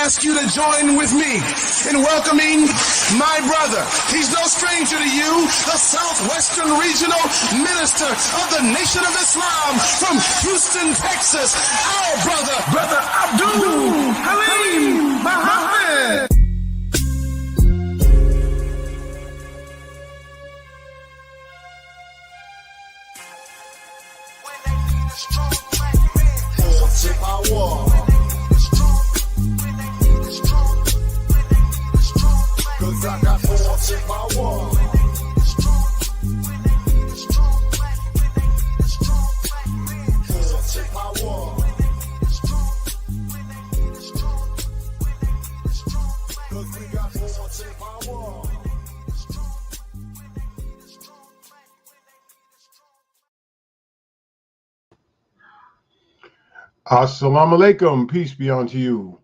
ask you to join with me in welcoming my brother. He's no stranger to you, the Southwestern Regional Minister of the Nation of Islam from Houston, Texas, our Brother Abdul Halim Muhammad. Cause I got force in power. Force in power. Cause we got force in power. Assalamu alaikum, peace be unto you.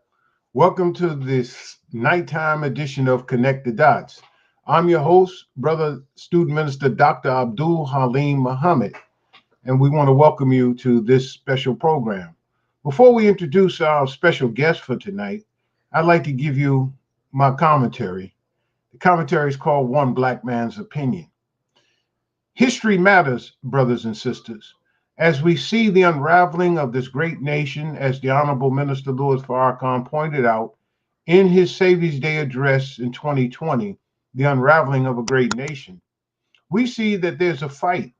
Welcome to this nighttime edition of Connect the Dots. I'm your host, Brother Student Minister Dr. Abdul Halim Muhammad, and we want to welcome you to this special program. Before we introduce our special guest for tonight, I'd like to give you my commentary. The commentary is called One Black Man's Opinion. History matters, brothers and sisters. As we see the unraveling of this great nation, as the Honorable Minister Louis Farrakhan pointed out in his Savior's Day address in 2020, the unraveling of a great nation, we see that there's a fight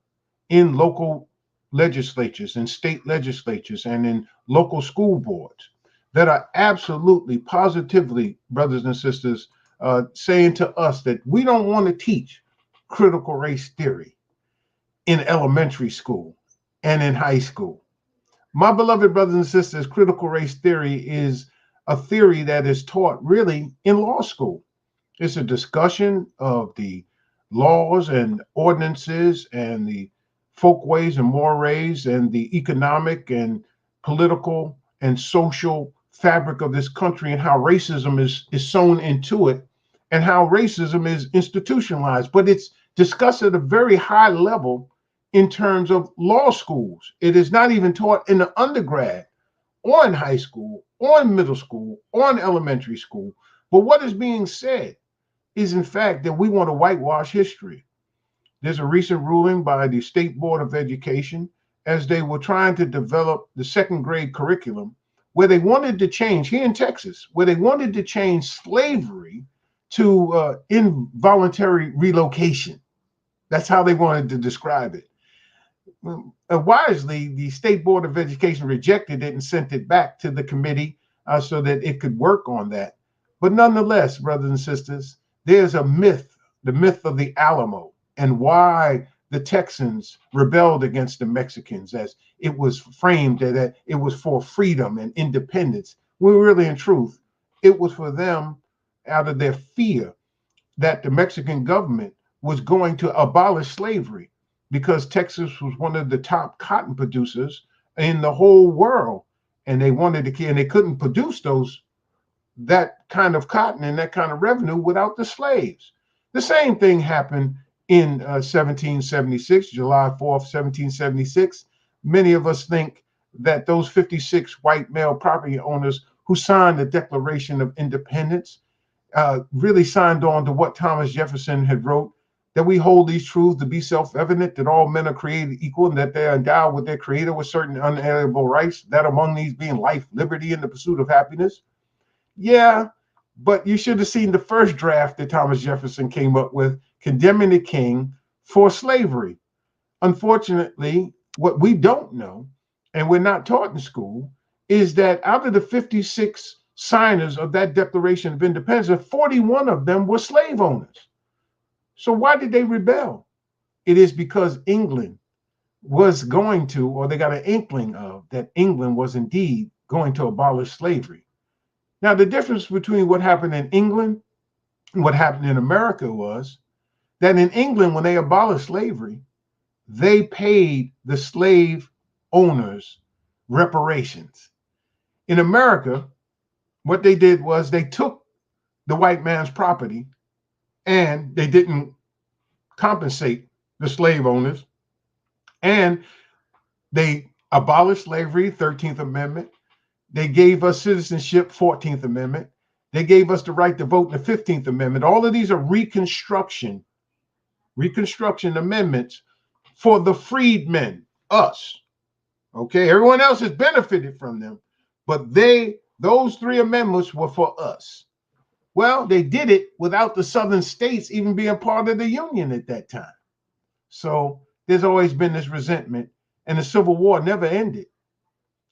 in local legislatures and state legislatures and in local school boards that are absolutely, positively, brothers and sisters, saying to us that we don't want to teach critical race theory in elementary school and in high school. My beloved brothers and sisters, critical race theory is a theory that is taught really in law school. It's a discussion of the laws and ordinances and the folkways and mores and the economic and political and social fabric of this country and how racism is sewn into it and how racism is institutionalized. But it's discussed at a very high level in terms of law schools. It is not even taught in the undergrad or in high school or in middle school or in elementary school. But what is being said is, in fact, that we want to whitewash history. There's a recent ruling by the State Board of Education as they were trying to develop the second grade curriculum where they wanted to change, here in Texas, where they wanted to change slavery to involuntary relocation. That's how they wanted to describe it. Wisely, the State Board of Education rejected it and sent it back to the committee so that it could work on that. But nonetheless, brothers and sisters, there's a myth, the myth of the Alamo, and why the Texans rebelled against the Mexicans, as it was framed that it was for freedom and independence. Well, really, in truth, it was for them out of their fear that the Mexican government was going to abolish slavery, because Texas was one of the top cotton producers in the whole world, and they wanted to, and they couldn't produce that kind of cotton and that kind of revenue without the slaves. The same thing happened in 1776, July 4th, 1776. Many of us think that those 56 white male property owners who signed the Declaration of Independence really signed on to what Thomas Jefferson had wrote, that we hold these truths to be self-evident, that all men are created equal and that they are endowed with their creator with certain unalienable rights, that among these being life, liberty, and the pursuit of happiness. Yeah, but you should have seen the first draft that Thomas Jefferson came up with, condemning the king for slavery. Unfortunately, what we don't know, and we're not taught in school, is that out of the 56 signers of that Declaration of Independence, 41 of them were slave owners. So why did they rebel? It is because England was going to, or they got an inkling of, that England was indeed going to abolish slavery. Now, the difference between what happened in England and what happened in America was that in England, when they abolished slavery, they paid the slave owners reparations. In America, what they did was they took the white man's property and they didn't compensate the slave owners, and they abolished slavery, 13th Amendment. They gave us citizenship, 14th Amendment. They gave us the right to vote in the 15th Amendment. All of these are Reconstruction amendments for the freedmen, us. Okay, everyone else has benefited from them, but those three amendments were for us. Well, they did it without the southern states even being part of the Union at that time. So there's always been this resentment, and the Civil War never ended.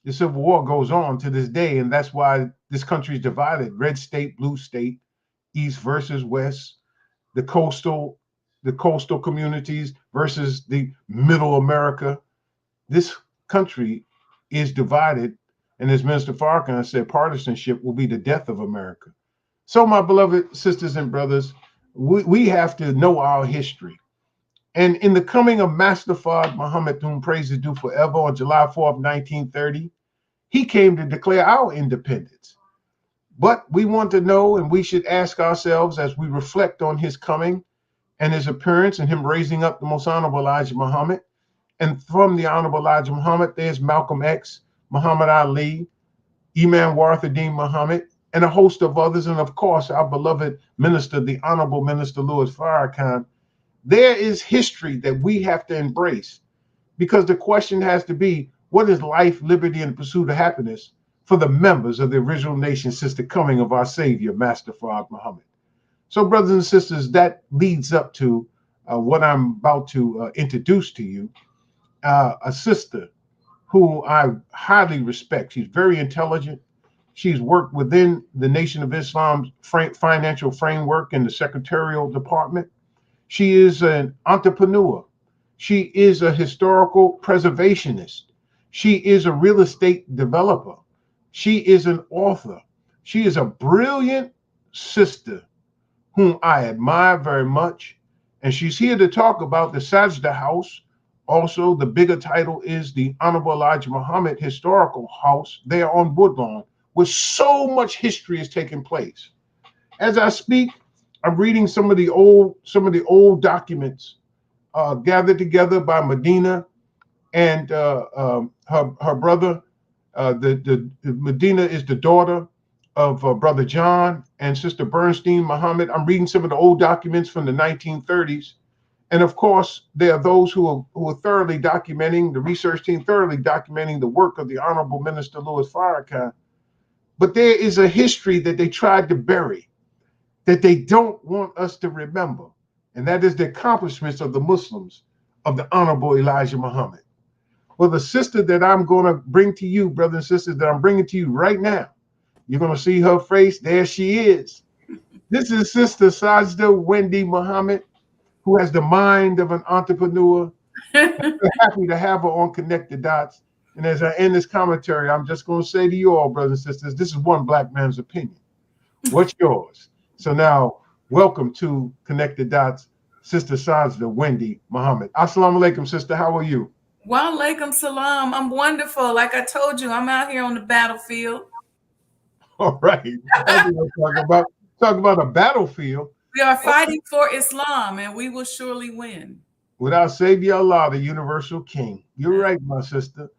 The Civil War goes on to this day, and that's why this country is divided: red state, blue state, East versus West, the coastal communities versus the middle America. This country is divided, and as Minister Farrakhan said, partisanship will be the death of America. So, my beloved sisters and brothers, we have to know our history. And in the coming of Master Fard Muhammad, whom praise is due forever, on July 4th, 1930, he came to declare our independence. But we want to know, and we should ask ourselves as we reflect on his coming and his appearance and him raising up the most honorable Elijah Muhammad. And from the honorable Elijah Muhammad, there's Malcolm X, Muhammad Ali, Imam Warthadean Muhammad, and a host of others. And of course, our beloved minister, the Honorable Minister Louis Farrakhan. There is history that we have to embrace, because the question has to be, what is life, liberty, and the pursuit of happiness for the members of the original nation since the coming of our Savior, Master Fard Muhammad? So, brothers and sisters, that leads up to what I'm about to introduce to you, a sister who I highly respect. She's very intelligent. She's worked within the Nation of Islam's financial framework in the secretarial department. She is an entrepreneur. She is a historical preservationist. She is a real estate developer. She is an author. She is a brilliant sister whom I admire very much. And she's here to talk about the Sajdah House. Also, the bigger title is the Honorable Elijah Muhammad Historical House there on Woodlawn, where so much history has taken place. As I speak, I'm reading some of the old documents gathered together by Medina and her brother. The Medina is the daughter of Brother John and Sister Bernstein Muhammad. I'm reading some of the old documents from the 1930s. And of course, there are those who are thoroughly documenting, the research team thoroughly documenting the work of the Honorable Minister Louis Farrakhan. But there is a history that they tried to bury, that they don't want us to remember. And that is the accomplishments of the Muslims, of the Honorable Elijah Muhammad. Well, the sister that I'm going to bring to you, brothers and sisters, that I'm bringing to you right now, you're going to see her face. There she is. This is Sister Sajdah Wendy Muhammad, who has the mind of an entrepreneur. We're happy to have her on Connect the Dots. And as I end this commentary, I'm just going to say to you all, brothers and sisters, this is one black man's opinion. What's yours? So now, welcome to Connect the Dots, Sister Sajdah Wendy Muhammad. Assalamu alaikum, sister. How are you? Wa alaikum salam. I'm wonderful. Like I told you, I'm out here on the battlefield. All right. Talk about a battlefield. We are fighting for Islam, and we will surely win. Without Savior Allah, the universal king. You're right, my sister.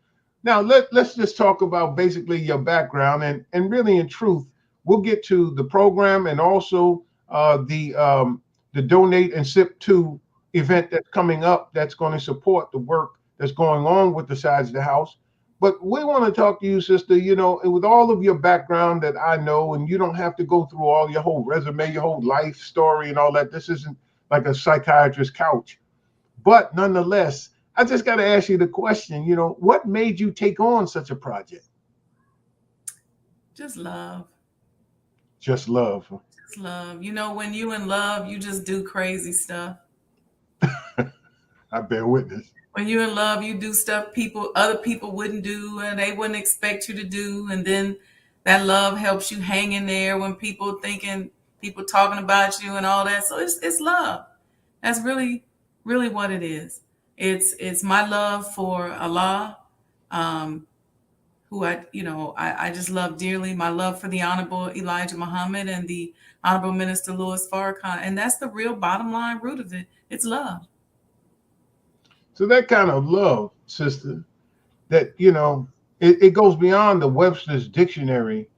Now, let's just talk about basically your background, and really, in truth, we'll get to the program and also the Donate and Sip 2 event that's coming up that's going to support the work that's going on with the Sajdah House. But we want to talk to you, sister, you know, with all of your background that I know, and you don't have to go through all your whole resume, your whole life story and all that. This isn't like a psychiatrist's couch. But nonetheless, I just got to ask you the question, you know, what made you take on such a project? Just love. Just love. Just love. You know, when you in love, you just do crazy stuff. I bear witness. When you're in love, you do stuff other people wouldn't do, and they wouldn't expect you to do. And then that love helps you hang in there when people talking about you and all that. So it's love. That's really, really what it is. It's my love for Allah, who I just love dearly. My love for the Honorable Elijah Muhammad and the Honorable Minister Louis Farrakhan, and that's the real bottom line root of it. It's love. So that kind of love, sister, that, you know, it goes beyond the Webster's dictionary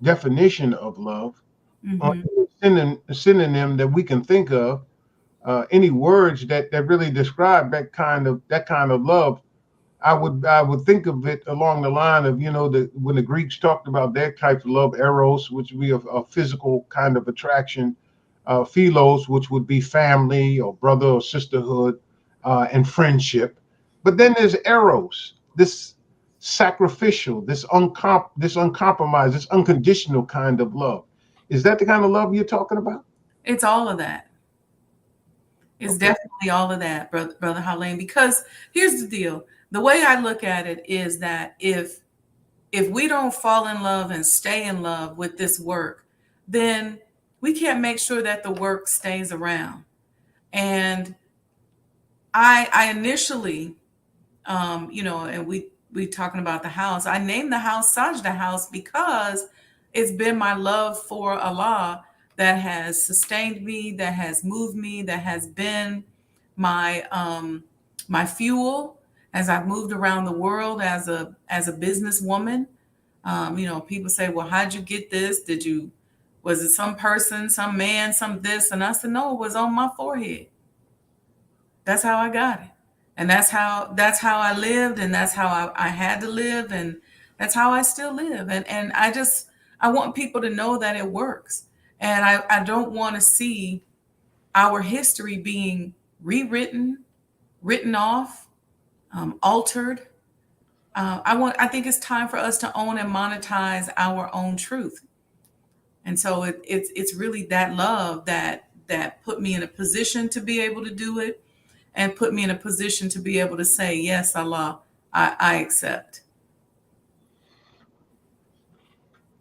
definition of love, or Hmm. any synonym that we can think of, any words that really describe that kind of love. I would think of it along the line of, when the Greeks talked about their type of love, eros, which would be a physical kind of attraction, philos, which would be family or brother or sisterhood, and friendship. But then there's eros, this sacrificial, this uncompromised, this unconditional kind of love. Is that the kind of love you're talking about? It's all of that. It's Okay. definitely all of that, brother Harlem. Because here's the deal: the way I look at it is that if we don't fall in love and stay in love with this work, then we can't make sure that the work stays around. And I initially, and we talking about the house. I named the house Sajdah House because it's been my love for Allah that has sustained me, that has moved me, that has been my fuel as I've moved around the world as a businesswoman. People say, "Well, how'd you get this? Was it some person, some man, some this?" And I said, "No, it was on my forehead. That's how I got it, and that's how I lived, and that's how I had to live, and that's how I still live. And I want people to know that it works, and I don't want to see our history being rewritten, written off, altered. I think it's time for us to own and monetize our own truth. And so it's really that love that put me in a position to be able to do it, and put me in a position to be able to say, yes, Allah, I accept.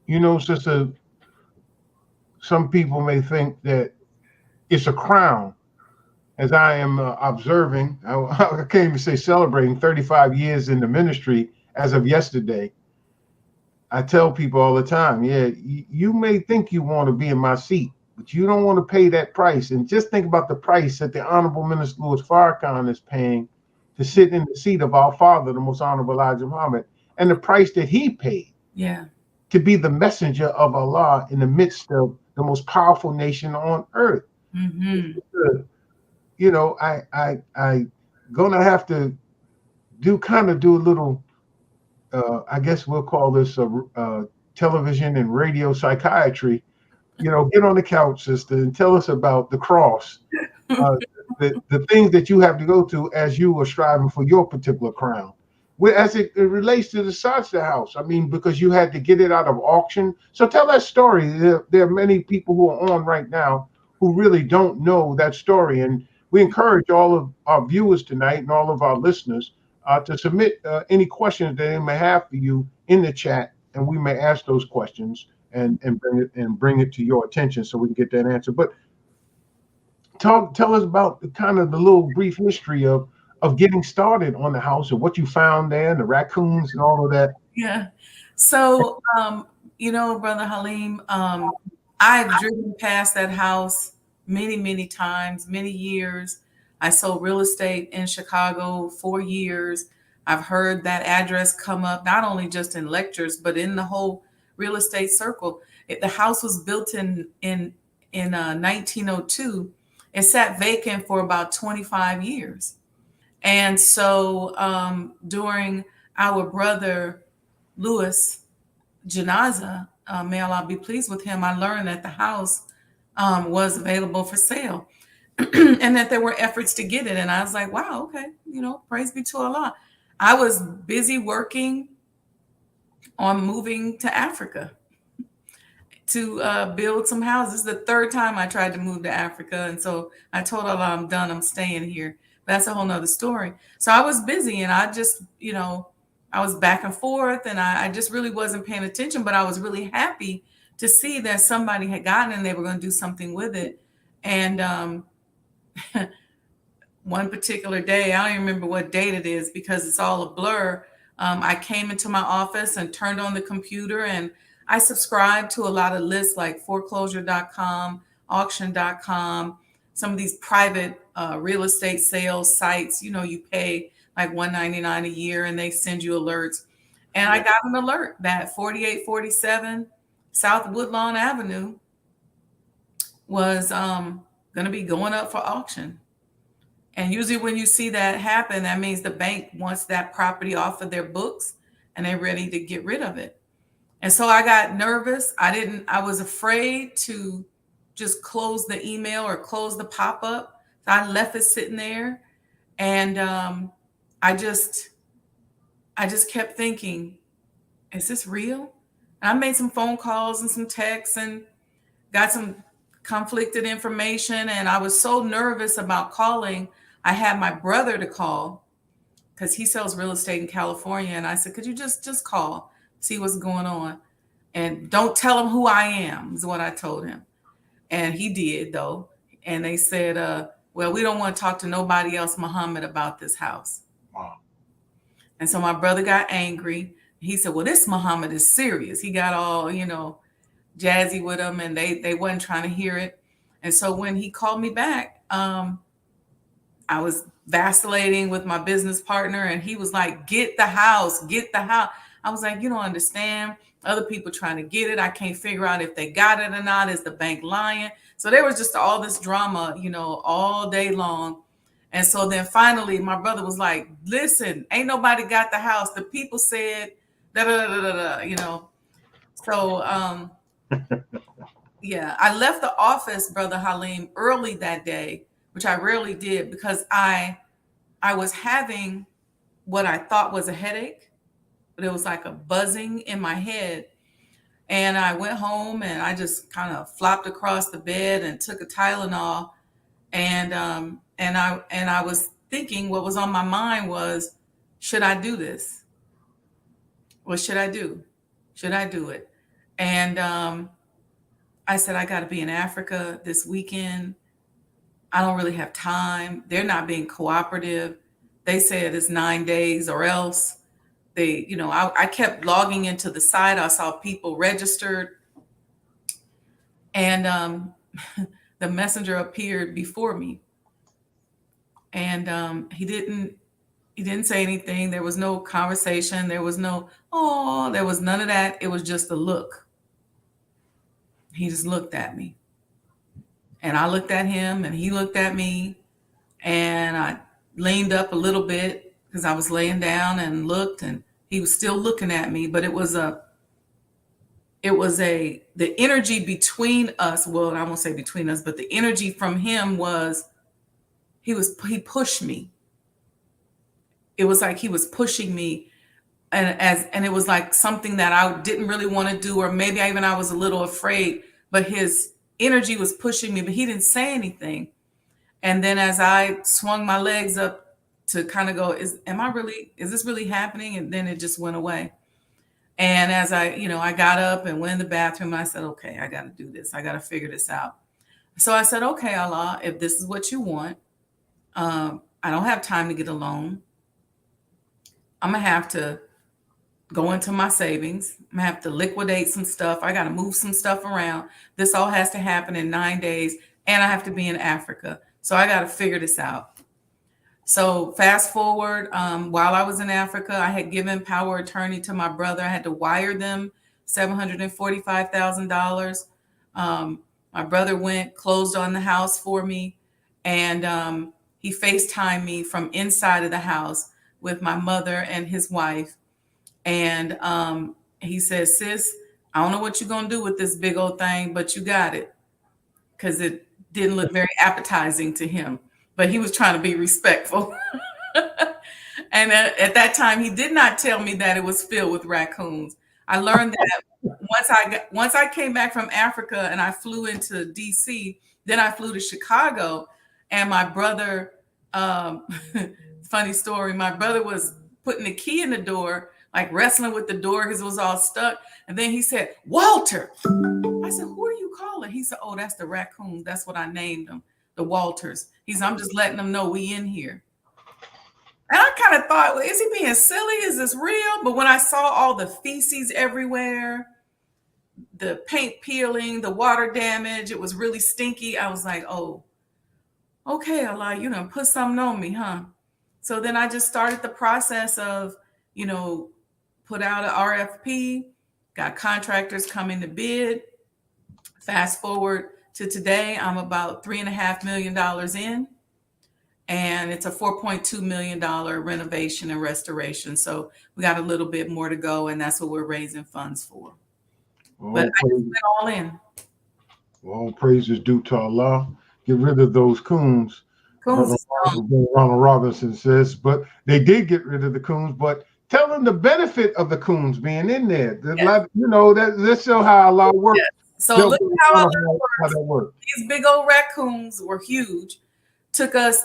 Sister, some people may think that it's a crown, as I am observing. I can't even say celebrating 35 years in the ministry as of yesterday. I tell people all the time, yeah, you may think you want to be in my seat, but you don't want to pay that price. And just think about the price that the Honorable Minister Louis Farrakhan is paying to sit in the seat of our father, the Most Honorable Elijah Muhammad, and the price that he paid Yeah. to be the messenger of Allah in the midst of the most powerful nation on earth. Hmm. I gonna have to do a little. I guess we'll call this television and radio psychiatry. Get on the couch, sister, and tell us about the cross, uh, the things that you have to go to as you are striving for your particular crown. As it relates to the Sajda house, I mean, because you had to get it out of auction. So tell that story. There are many people who are on right now who really don't know that story. And we encourage all of our viewers tonight and all of our listeners to submit any questions that they may have for you in the chat, and we may ask those questions and bring it to your attention so we can get that answer. But tell us about the little brief history of getting started on the house and what you found there, and the raccoons and all of that. Yeah. So, Brother Halim, I've driven past that house many, many times, many years. I sold real estate in Chicago 4 years. I've heard that address come up, not only just in lectures, but in the whole real estate circle. The house was built in 1902. It sat vacant for about 25 years. And so during our brother Louis Janaza, may Allah be pleased with him, I learned that the house was available for sale and that there were efforts to get it. And I was like, wow, okay, praise be to Allah. I was busy working on moving to Africa to build some houses. The third time I tried to move to Africa. And so I told Allah, I'm done, I'm staying here. That's a whole nother story. So I was busy, and I just, I was back and forth, and I just really wasn't paying attention, but I was really happy to see that somebody had gotten it and they were going to do something with it. And one particular day, I don't even remember what date it is because it's all a blur. I came into my office and turned on the computer, and I subscribed to a lot of lists like foreclosure.com, auction.com, some of these private real estate sales sites. You pay like $1.99 a year and they send you alerts. And I got an alert that 4847 South Woodlawn Avenue was going to be going up for auction. And usually when you see that happen, that means the bank wants that property off of their books and they're ready to get rid of it. And so I got nervous. I was afraid to just close the email or close the pop-up. So I left it sitting there. And I just kept thinking, is this real? And I made some phone calls and some texts and got some conflicted information. And I was so nervous about calling. I had my brother to call because he sells real estate in California. And I said, could you just call, see what's going on? And don't tell him who I am, is what I told him. And he did, though. And they said, well, we don't want to talk to nobody else, Muhammad, about this house. Wow. And so my brother got angry. He said, well, this Muhammad is serious. He got all, jazzy with him, and they wasn't trying to hear it. And so when he called me back, I was vacillating with my business partner, and he was like, get the house, get the house. I was like, you don't understand. Other people trying to get it. I can't figure out if they got it or not. Is the bank lying? So there was just all this drama, all day long. And so then finally my brother was like, listen, ain't nobody got the house. The people said da da da da da, So yeah, I left the office, Brother Halim, early that day, which I rarely did because I was having what I thought was a headache, but it was like a buzzing in my head. And I went home and I just kind of flopped across the bed and took a Tylenol. And I was thinking, what was on my mind was, should I do this? What should I do? Should I do it? And I said, I got to be in Africa this weekend. I don't really have time. They're not being cooperative. They said it's 9 days or else. I kept logging into the site. I saw people registered, and the messenger appeared before me, and he didn't say anything. There was no conversation. There was no, there was none of that. It was just a look. He just looked at me, and I looked at him, and he looked at me, and I leaned up a little bit because I was laying down and looked, and he was still looking at me, but the energy between us. Well, I won't say between us, but the energy from him was, he pushed me. It was like he was pushing me, and it was like something that I didn't really want to do, or maybe I was a little afraid, but his energy was pushing me, but he didn't say anything. And then as I swung my legs up to kind of go, is this really happening? And then it just went away. And as I got up and went in the bathroom, I said, okay, I got to do this. I got to figure this out. So I said, okay, Allah, if this is what you want, I don't have time to get a loan. I'm going to have to go into my savings. I'm going to have to liquidate some stuff. I got to move some stuff around. This all has to happen in 9 days, and I have to be in Africa. So I got to figure this out. So fast forward, while I was in Africa, I had given power of attorney to my brother. I had to wire them $745,000. My brother closed on the house for me, and he FaceTimed me from inside of the house with my mother and his wife. And he says, sis, I don't know what you're going to do with this big old thing, but you got it. Because it didn't look very appetizing to him. But he was trying to be respectful. And at that time, he did not tell me that it was filled with raccoons. I learned that once I came back from Africa and I flew into DC, then I flew to Chicago, and my brother, funny story, my brother was putting the key in the door, like wrestling with the door because it was all stuck. And then he said, Walter. I said, who are you calling? He said, oh, that's the raccoons. That's what I named them, the Walters. He said, I'm just letting them know we in here. And I kind of thought, well, is he being silly? Is this real? But when I saw all the feces everywhere, the paint peeling, the water damage, it was really stinky. I was like, oh, okay, Allah, put something on me, huh? So then I just started the process of, put out an RFP, got contractors coming to bid. Fast forward to today, I'm about $3.5 million in, and it's a $4.2 million renovation and restoration. So we got a little bit more to go, and that's what we're raising funds for. But I just went all in. All praise is due to Allah. Get rid of those coons. Coons is gone. Ronald Robinson says, but they did get rid of the coons, but tell them the benefit of the coons being in there. Yes. You know, that's show how Allah works. Yes. So look at how that works. These big old raccoons were huge.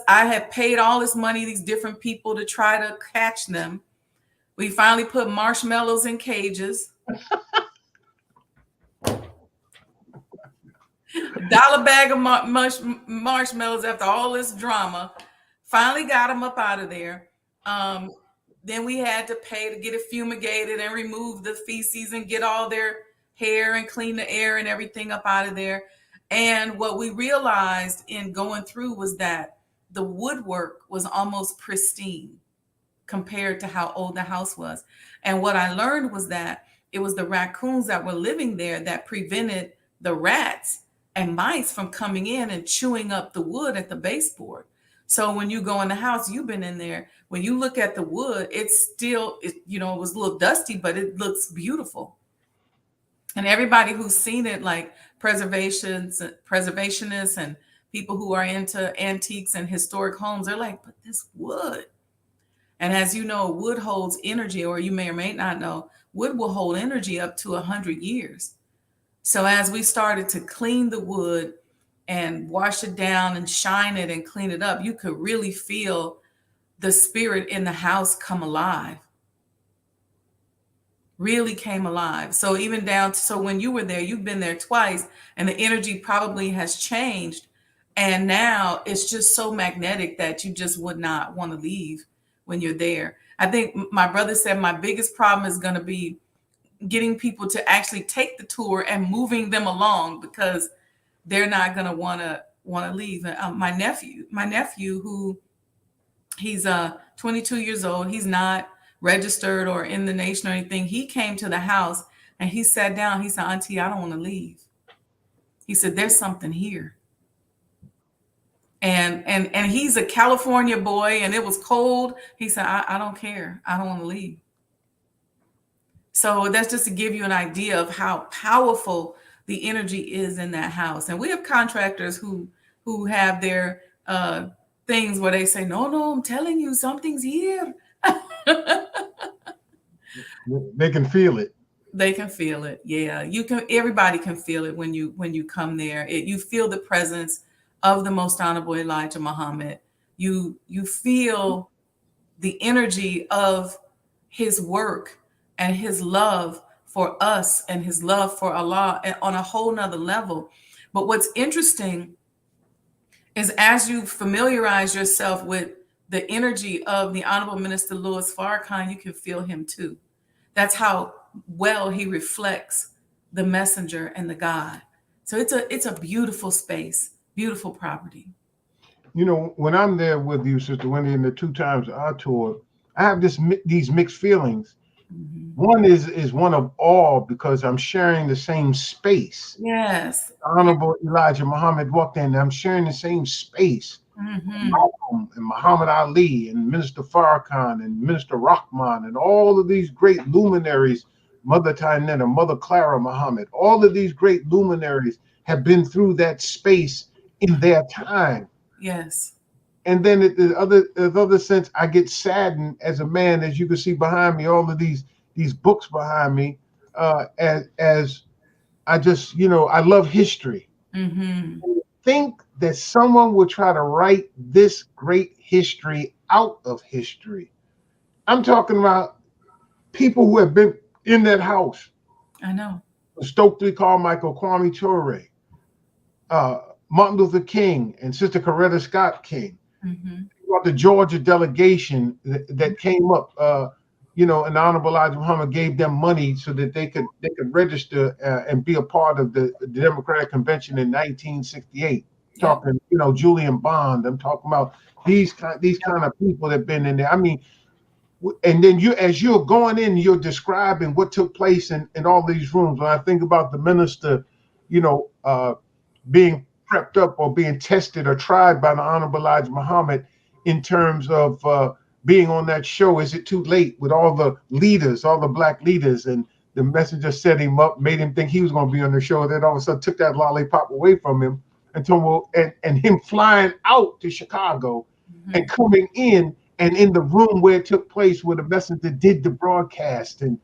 I had paid all this money, these different people to try to catch them. We finally put marshmallows in cages. $1 bag of marshmallows after all this drama. Finally got them up out of there. Then we had to pay to get it fumigated and remove the feces and get all their hair and clean the air and everything up out of there. And what we realized in going through was that the woodwork was almost pristine compared to how old the house was. And what I learned was that it was the raccoons that were living there that prevented the rats and mice from coming in and chewing up the wood at the baseboard. So when you go in the house, you've been in there, when you look at the wood, it's still, it was a little dusty, but it looks beautiful. And everybody who's seen it, like preservationists and people who are into antiques and historic homes, they're like, but this wood. And as you know, wood holds energy, or you may or may not know, wood will hold energy up to 100 years. So as we started to clean the wood and wash it down and shine it and clean it up, you could really feel the spirit in the house come alive. Really came alive. So even so when you were there, you've been there twice, and the energy probably has changed. And now it's just so magnetic that you just would not want to leave when you're there. I think my brother said my biggest problem is going to be getting people to actually take the tour and moving them along, because they're not going to want to leave. My nephew, who he's 22 years old, he's not registered or in the nation or anything. He came to the house and he sat down. He said, "Auntie, I don't want to leave." He said, "There's something here." And he's a California boy, and it was cold. He said, I don't care. I don't want to leave. So that's just to give you an idea of how powerful the energy is in that house. And we have contractors who have their things where they say, no, I'm telling you, something's here. They can feel it. They can feel it. Yeah, everybody can feel it when you come there. You feel the presence of the Most Honorable Elijah Muhammad. You feel the energy of his work and his love for us and his love for Allah on a whole nother level. But what's interesting is, as you familiarize yourself with the energy of the Honorable Minister Louis Farrakhan, you can feel him too. That's how well he reflects the messenger and the God. So it's a beautiful space, beautiful property. You know, when I'm there with you, Sister Wendy, and the 2 times I toured, I have these mixed feelings. Mm-hmm. One is one of awe, because I'm sharing the same space. Yes. Honorable Elijah Muhammad walked in, and I'm sharing the same space. Mm-hmm. And Muhammad Ali and Minister Farrakhan and Minister Rahman and all of these great luminaries, Mother Tainetta, Mother Clara Muhammad, all of these great luminaries have been through that space in their time. Yes. And then the other sense, I get saddened as a man, as you can see behind me, all of these books behind me, as I just, I love history. Mm-hmm. Think that someone would try to write this great history out of history. I'm talking about people who have been in that house. I know. Stokely Carmichael, Kwame Ture, Martin Luther King, and Sister Coretta Scott King. Mm-hmm. The Georgia delegation that came up, and the Honorable Elijah Muhammad gave them money so that they could register and be a part of the Democratic Convention in 1968. Yeah. Talking, Julian Bond. I'm talking about these kind of people that have been in there. I mean, And then as you're going in, you're describing what took place in all these rooms. When I think about the minister, being prepped up or being tested or tried by the Honorable Elijah Muhammad in terms of being on that show, is it too late, with all the leaders, all the black leaders, and the messenger set him up, made him think he was going to be on the show. Then all of a sudden took that lollipop away from him and told him, well, and him flying out to Chicago and coming in, and in the room where it took place, where the messenger did the broadcast and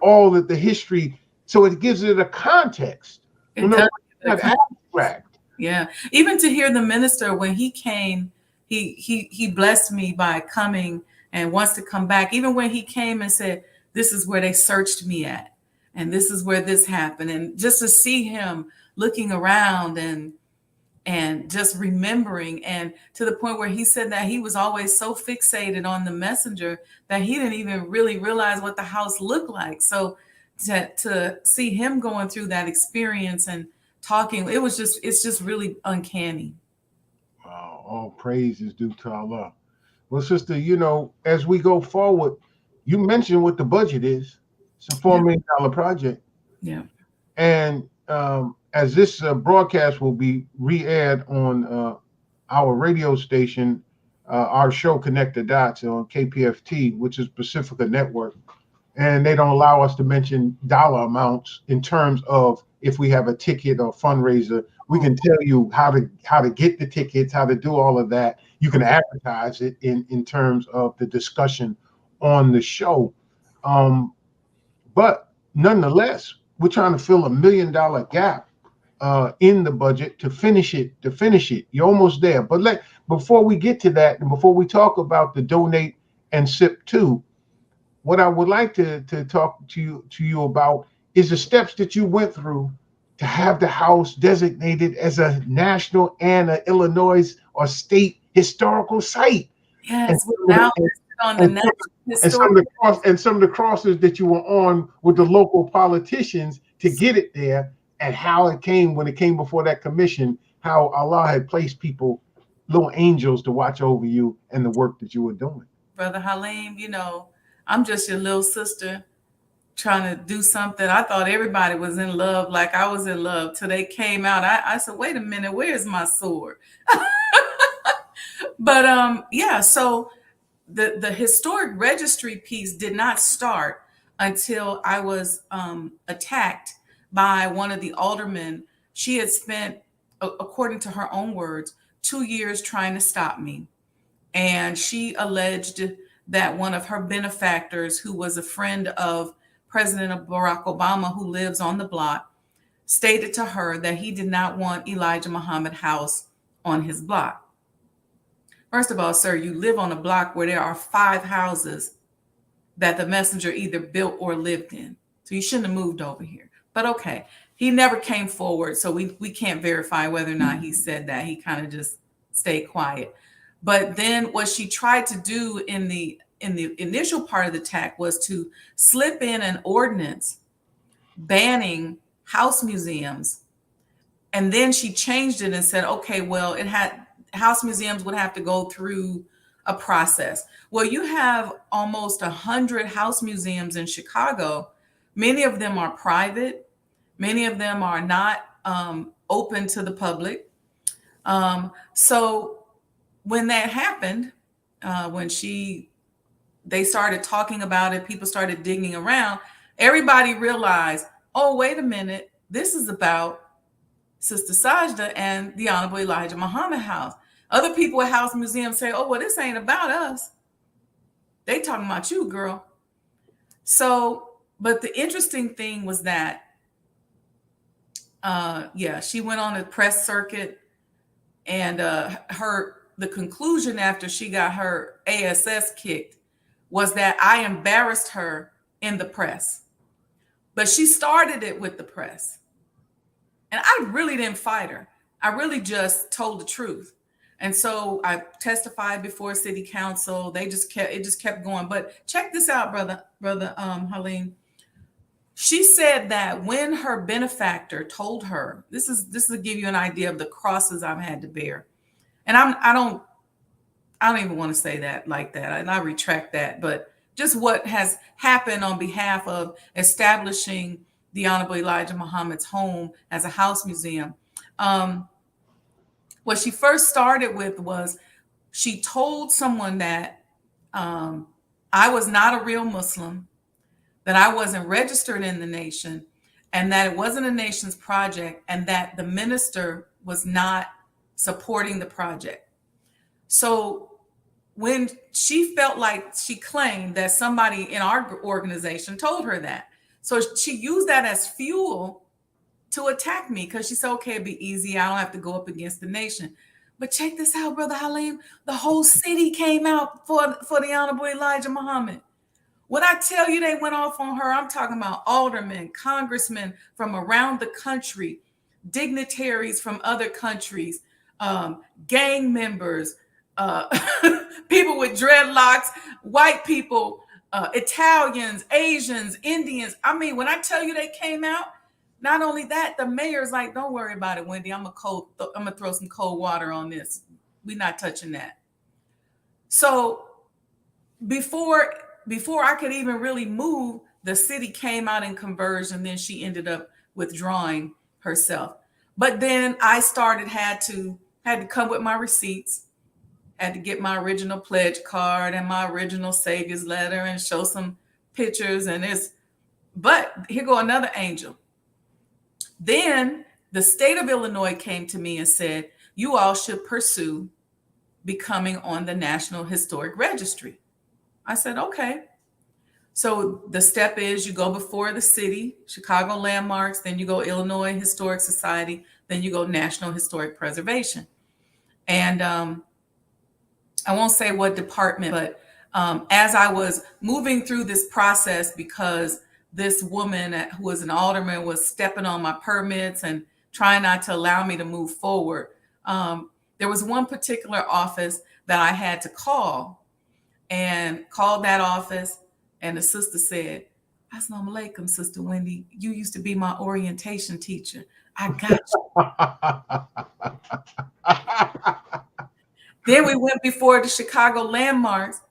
all of the history. So it gives it a context. It does. Not abstract. Yeah. Even to hear the minister when he came, he blessed me by coming and wants to come back. Even when he came and said, this is where they searched me at, and this is where this happened. And just to see him looking around and just remembering, and to the point where he said that he was always so fixated on the messenger that he didn't even really realize what the house looked like. So to see him going through that experience and talking, it's just really uncanny. Wow, all praise is due to Allah. Well, sister, as we go forward, you mentioned what the budget is. It's a $4 million project. Yeah. And as this broadcast will be re-aired on our radio station, our show Connect the Dots on KPFT, which is Pacifica Network, and they don't allow us to mention dollar amounts in terms of if we have a ticket or fundraiser. We can tell you how to get the tickets, how to do all of that. You can advertise it in terms of the discussion on the show. But nonetheless, we're trying to fill $1 million gap in the budget to finish it. You're almost there. But before we get to that, and before we talk about the donate and SIP 2, what I would like to talk to you about is the steps that you went through to have the house designated as a national and an Illinois or state historical site. Yes, now on the national historical. And some of the crosses that you were on with the local politicians to get it there, and how it came when it came before that commission, how Allah had placed people, little angels, to watch over you and the work that you were doing. Brother Halim, I'm just your little sister trying to do something. I thought everybody was in love like I was in love till they came out. I said, wait a minute, where's my sword? But so the historic registry piece did not start until I was attacked by one of the aldermen. She had spent, according to her own words, 2 years trying to stop me. And she alleged that one of her benefactors, who was a friend of President Barack Obama, who lives on the block, stated to her that he did not want Elijah Muhammad House on his block. First of all, sir, you live on a block where there are 5 houses that the messenger either built or lived in. So you shouldn't have moved over here. But okay, he never came forward, so we can't verify whether or not he said that. He kind of just stayed quiet. But then what she tried to do in the initial part of the attack was to slip in an ordinance banning house museums. And then she changed it and said, okay, well, house museums would have to go through a process. Well, you have almost 100 house museums in Chicago. Many of them are private. Many of them are not open to the public. So when that happened, when they started talking about it, people started digging around, everybody realized, oh, wait a minute, this is about Sister Sajdah and the Honorable Elijah Muhammad House. Other people at house museums say, oh, well, this ain't about us. They talking about you, girl. So, but the interesting thing was that, she went on a press circuit, and the conclusion after she got her ASS kicked was that I embarrassed her in the press. But she started it with the press. And I really didn't fight her. I really just told the truth. And so I testified before city council. It just kept going. But check this out, brother Halim. She said that when her benefactor told her, this is to give you an idea of the crosses I've had to bear. And I don't even want to say that like that. And I retract that. But just what has happened on behalf of establishing the Honorable Elijah Muhammad's home as a house museum. What she first started with was she told someone that I was not a real Muslim, that I wasn't registered in the nation, and that it wasn't a nation's project, and that the minister was not supporting the project. So when she felt like she claimed that somebody in our organization told her that, so she used that as fuel to attack me, because she said, okay, it'd be easy. I don't have to go up against the nation. But check this out, Brother Halim. The whole city came out for the Honorable Elijah Muhammad. When I tell you they went off on her, I'm talking about aldermen, congressmen from around the country, dignitaries from other countries, gang members, people with dreadlocks, white people, Italians, Asians, Indians. I mean, when I tell you they came out, not only that, the mayor's like, don't worry about it, Wendy. I'm gonna throw some cold water on this. We're not touching that. So before I could even really move, the city came out in conversion. Then she ended up withdrawing herself. But then I had to come with my receipts, had to get my original pledge card and my original Savior's letter and show some pictures. But here go another angel. Then the state of Illinois came to me and said, you all should pursue becoming on the National Historic Registry. I said, okay. So the step is you go before the city, Chicago Landmarks, then you go Illinois Historic Society, then you go National Historic Preservation. And I won't say what department, but as I was moving through this process, because this woman who was an alderman was stepping on my permits and trying not to allow me to move forward, there was one particular office that I had to call, and called that office. And the sister said, Assalamu alaikum, Sister Wendy. You used to be my orientation teacher. I got you. Then we went before the Chicago Landmarks,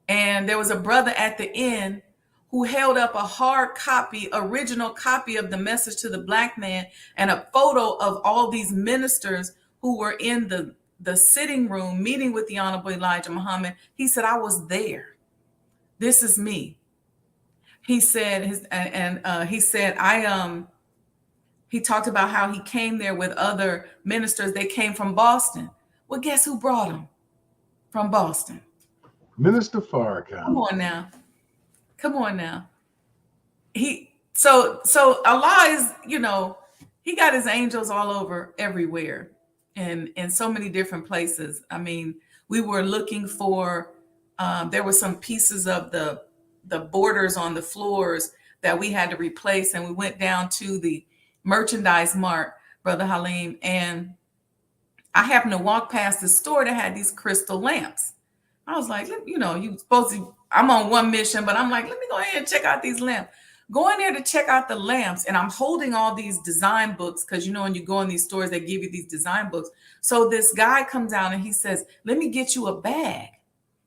and there was a brother at the end who held up a hard copy, original copy of the Message to the Black Man, and a photo of all these ministers who were in the sitting room meeting with the Honorable Elijah Muhammad. He said, I was there. This is me. He said, he talked about how he came there with other ministers. They came from Boston. Well, guess who brought him from Boston? Minister Farrakhan. Come on now. So Allah is, he got his angels all over everywhere and in so many different places. I mean, we were looking for, there were some pieces of the borders on the floors that we had to replace. And we went down to the merchandise mart, Brother Halim, and I happened to walk past the store that had these crystal lamps. I was like, I'm on one mission, but I'm like, let me go ahead and check out these lamps. Go in there to check out the lamps. And I'm holding all these design books because, when you go in these stores, they give you these design books. So this guy comes out and he says, let me get you a bag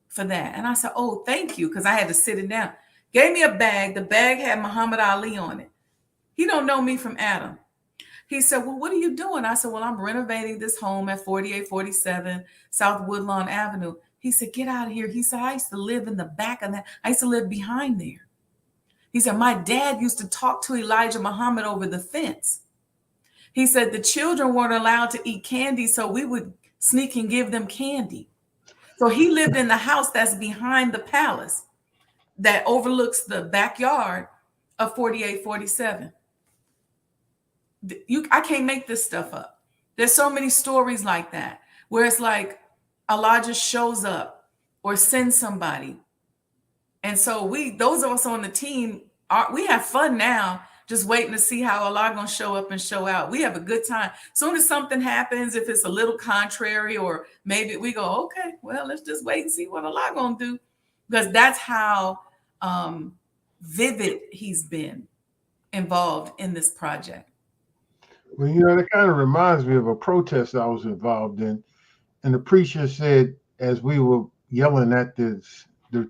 for that. And I said, oh, thank you. Because I had to sit it down. Gave me a bag. The bag had Muhammad Ali on it. He don't know me from Adam. He said, well, what are you doing? I said, well, I'm renovating this home at 4847 South Woodlawn Avenue. He said, get out of here. He said, I used to live in the back of that. I used to live behind there. He said, my dad used to talk to Elijah Muhammad over the fence. He said, the children weren't allowed to eat candy, so we would sneak and give them candy. So he lived in the house that's behind the palace that overlooks the backyard of 4847. I can't make this stuff up. There's so many stories like that where it's like Allah just shows up or sends somebody. And so those of us on the team, we have fun now, just waiting to see how Allah gonna show up and show out. We have a good time. Soon as something happens, if it's a little contrary, or maybe we go, okay, well, let's just wait and see what Allah gonna do. Because that's how vivid he's been involved in this project. Well, that kind of reminds me of a protest I was involved in. And the preacher said, as we were yelling at the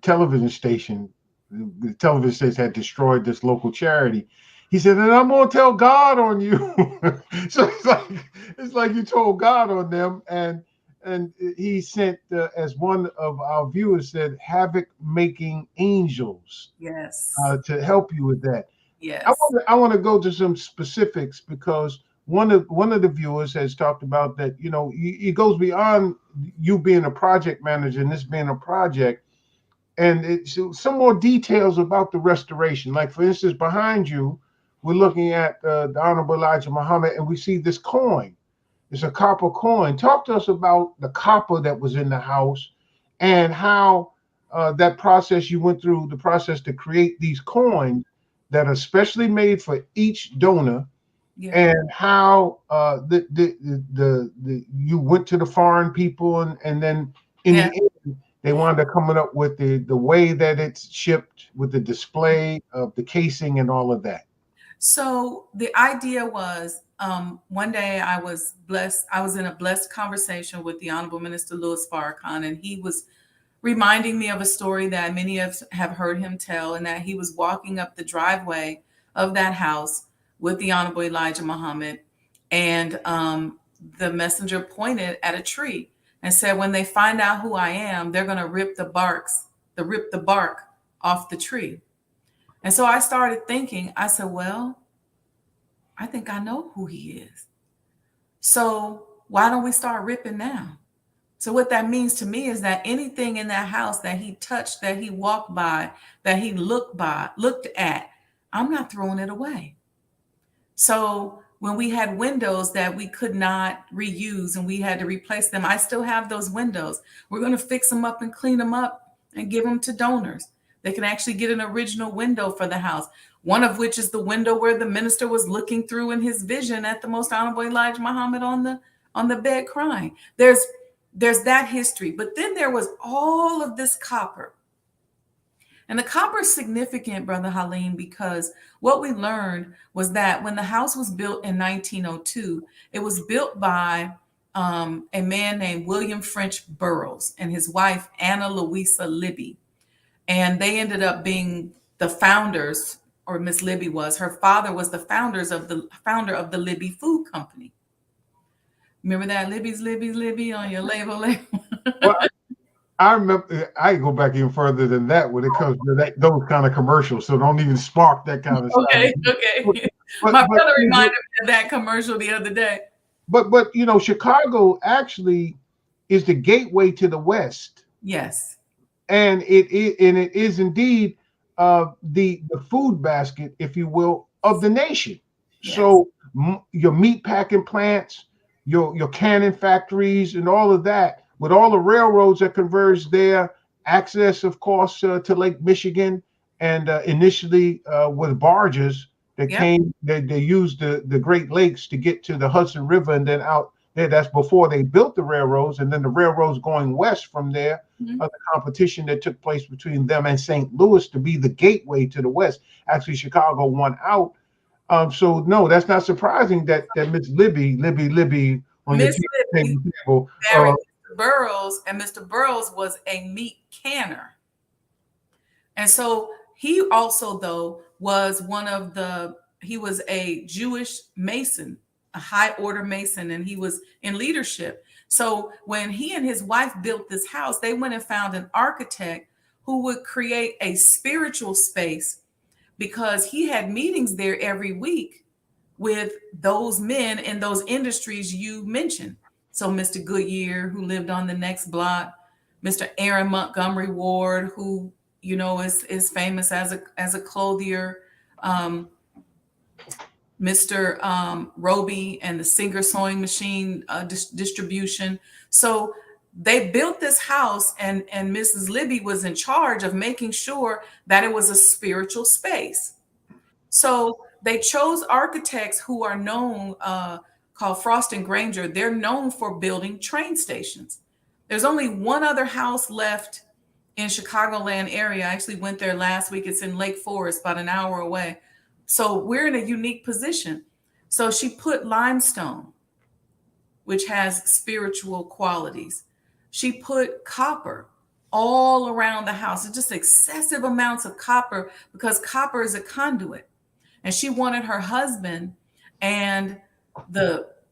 television station the television station had destroyed this local charity. He said, and I'm gonna tell God on you. So it's like you told God on them, and he sent, as one of our viewers said, havoc making angels Yes. to help you with that. Yes. I want to go to some specifics because one of the viewers has talked about that. It goes beyond you being a project manager and this being a project, and it's some more details about the restoration. Like for instance, behind you, we're looking at the Honorable Elijah Muhammad, and we see this coin. It's a copper coin. Talk to us about the copper that was in the house and how that process you went through, the process to create these coins that are specially made for each donor, Yeah. and how the you went to the foreign people, and then in Yeah. the end they wound up coming up with the way that it's shipped with the display of the casing and all of that. So the idea was, one day I was blessed. I was in a blessed conversation with the Honorable Minister Louis Farrakhan, and he was reminding me of a story that many of us have heard him tell, and that he was walking up the driveway of that house with the Honorable Elijah Muhammad, and the messenger pointed at a tree and said, "When they find out who I am, they're going to rip the bark off the tree." And so I started thinking, I said, well, I think I know who he is. So why don't we start ripping now? So what that means to me is that anything in that house that he touched, that he walked by, that he looked at, I'm not throwing it away. So when we had windows that we could not reuse and we had to replace them, I still have those windows. We're going to fix them up and clean them up and give them to donors. They can actually get an original window for the house, one of which is the window where the minister was looking through in his vision at the Most Honorable Elijah Muhammad on the bed crying. There's that history. But then there was all of this copper. And the copper is significant, Brother Halim, because what we learned was that when the house was built in 1902, it was built by a man named William French Burroughs and his wife, Anna Louisa Libby. And they ended up being the founders, or Miss Libby was. Her father was the founder of the Libby Food Company. Remember that? Libby on your label. Well, I remember. I go back even further than that when it comes to those kind of commercials. So don't even spark that kind of stuff. Okay. But, My but brother reminded me of that commercial the other day. but Chicago actually is the gateway to the West, Yes. and it is indeed the food basket, if you will, of the nation. Yes. So your meat packing plants, your canning factories, and all of that, with all the railroads that converge there, access, of course, to Lake Michigan, and initially with barges that Yep. came, they used the Great Lakes to get to the Hudson River, and then out there. That's before they built the railroads, and then the railroads going west from there. Mhm. The competition that took place between them and St. Louis to be the gateway to the West. Actually, Chicago won out. So no, that's not surprising that Miss Libby on your Miss Libby table. married Mr. Burroughs, and Mr. Burroughs was a meat canner. And so he also, though, he was a Jewish Mason, a high order Mason, and he was in leadership. So when he and his wife built this house, they went and found an architect who would create a spiritual space, because he had meetings there every week with those men in those industries you mentioned. So Mr. Goodyear, who lived on the next block, Mr. Aaron Montgomery Ward, who is famous as a clothier, Mr. Roby and the Singer sewing machine distribution. So they built this house, and Mrs. Libby was in charge of making sure that it was a spiritual space. So they chose architects who are known, called Frost and Granger. They're known for building train stations. There's only one other house left in Chicagoland area. I actually went there last week. It's in Lake Forest, about an hour away. So we're in a unique position. So she put limestone, which has spiritual qualities. She put copper, all around the house. It's just excessive amounts of copper because copper is a conduit. And she wanted her husband and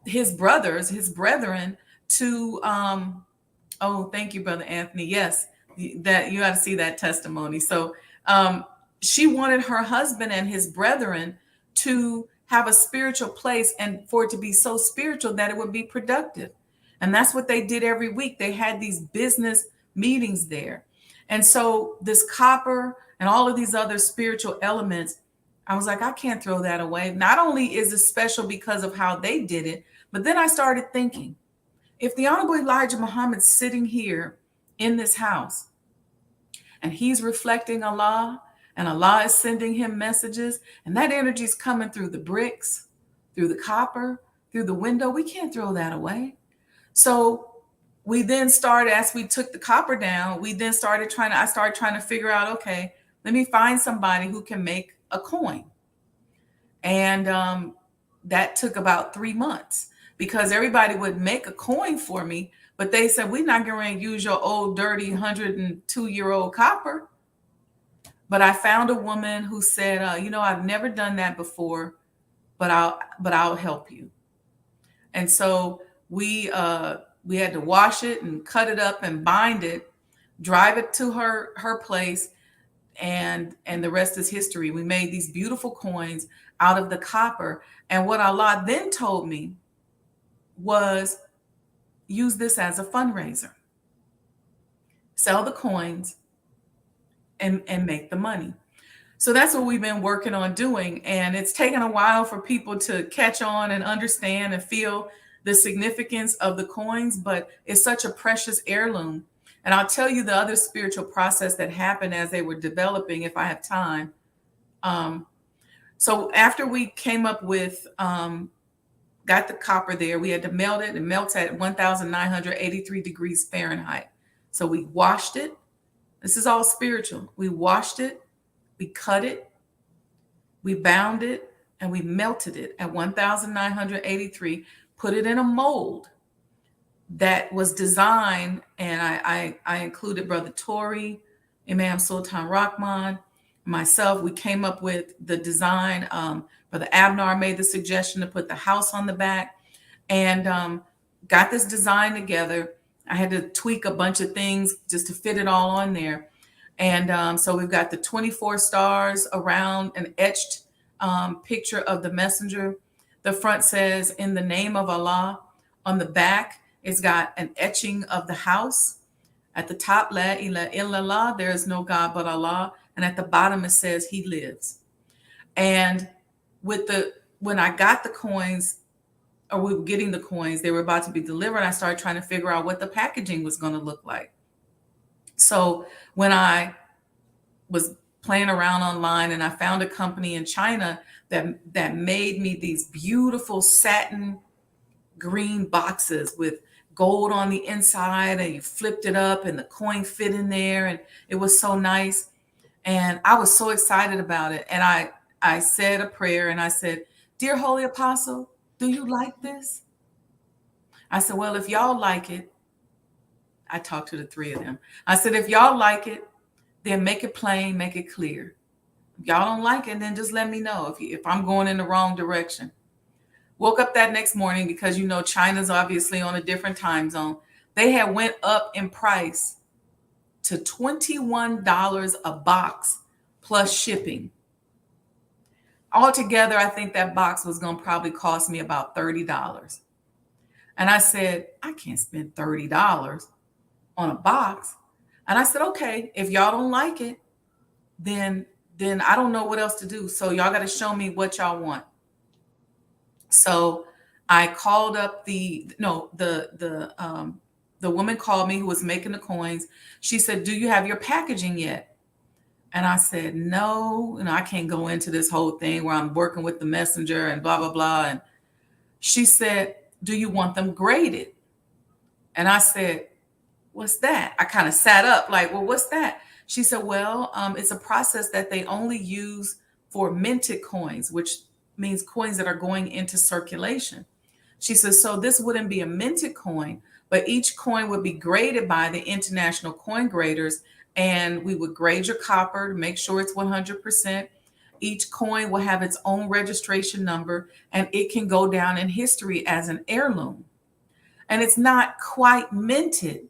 his brothers, his brethren to oh, thank you, Brother Anthony. Yes, that you got to see that testimony. So she wanted her husband and his brethren to have a spiritual place and for it to be so spiritual that it would be productive. And that's what they did every week. They had these business meetings there. And so this copper and all of these other spiritual elements, I was like, I can't throw that away. Not only is it special because of how they did it, but then I started thinking, if the Honorable Elijah Muhammad's sitting here in this house and he's reflecting Allah and Allah is sending him messages and that energy is coming through the bricks, through the copper, through the window, we can't throw that away. So we then started, as we took the copper down, I started trying to figure out, okay, let me find somebody who can make a coin. And that took about 3 months because everybody would make a coin for me, but they said, we're not going to use your old, dirty 102-year-old copper. But I found a woman who said, I've never done that before, but I'll help you. And so we had to wash it and cut it up and bind it, drive it to her place, and the rest is history. We made these beautiful coins out of the copper. And what Allah then told me was use this as a fundraiser. Sell the coins and make the money. So that's what we've been working on doing. And it's taken a while for people to catch on and understand and feel the significance of the coins, but it's such a precious heirloom. And I'll tell you the other spiritual process that happened as they were developing, if I have time. So after we came up with, got the copper there, we had to melt it. It melts at 1,983 degrees Fahrenheit. So we washed it. This is all spiritual. We washed it, we cut it, we bound it, and we melted it at 1,983, put it in a mold that was designed, and I included Brother Tori, Imam Sultan Rahman, myself. We came up with the design. Brother Abnar made the suggestion to put the house on the back, and got this design together. I had to tweak a bunch of things just to fit it all on there. And so we've got the 24 stars around an etched picture of the messenger. The front says, in the name of Allah. On the back, it's got an etching of the house. At the top, La ilaha illallah, there is no God but Allah. And at the bottom, it says, He lives. And when I got the coins, or we were getting the coins, they were about to be delivered. I started trying to figure out what the packaging was going to look like. So when I was playing around online and I found a company in China that made me these beautiful satin green boxes with gold on the inside, and you flipped it up and the coin fit in there, and it was so nice. And I was so excited about it. And I said a prayer and I said, Dear Holy Apostle, do you like this? I said, well, if y'all like it, I talked to the three of them. I said, if y'all like it, then make it plain, make it clear. If y'all don't like it, then just let me know if I'm going in the wrong direction. Woke up that next morning because, China's obviously on a different time zone. They had went up in price to $21 a box plus shipping. Altogether, I think that box was going to probably cost me about $30. And I said, I can't spend $30 on a box. And I said, okay, if y'all don't like it, then I don't know what else to do. So y'all got to show me what y'all want. So I called up the woman called me who was making the coins. She said, do you have your packaging yet? And I said, no, I can't go into this whole thing where I'm working with the messenger and blah, blah, blah. And she said, do you want them graded? And I said, what's that? I kind of sat up like, well, what's that? She said, well, it's a process that they only use for minted coins, which means coins that are going into circulation. She says, so this wouldn't be a minted coin, But each coin would be graded by the international coin graders, and we would grade your copper to make sure it's 100%. Each coin will have its own registration number, and it can go down in history as an heirloom. And it's not quite minted,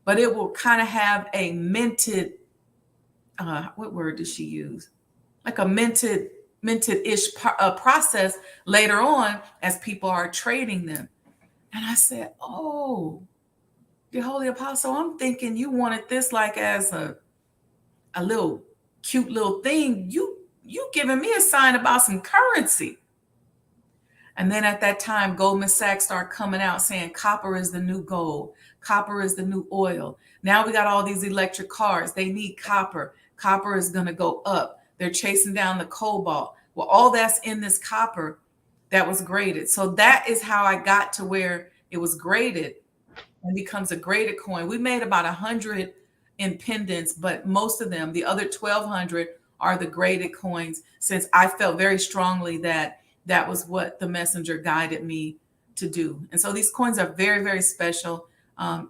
but it will kind of have a minted, what word does she use? Like a minted-ish process later on as people are trading them. And I said, oh, the Holy Apostle, I'm thinking you wanted this like as a little cute little thing. You giving me a sign about some currency. And then at that time, Goldman Sachs started coming out saying copper is the new gold. Copper is the new oil. Now we got all these electric cars. They need copper. Copper is going to go up. They're chasing down the cobalt. Well, all that's in this copper that was graded. So that is how I got to where it was graded and becomes a graded coin. We made about 100 in pendants, but most of them, the other 1,200, are the graded coins, since I felt very strongly that that was what the messenger guided me to do. And so these coins are very, very special.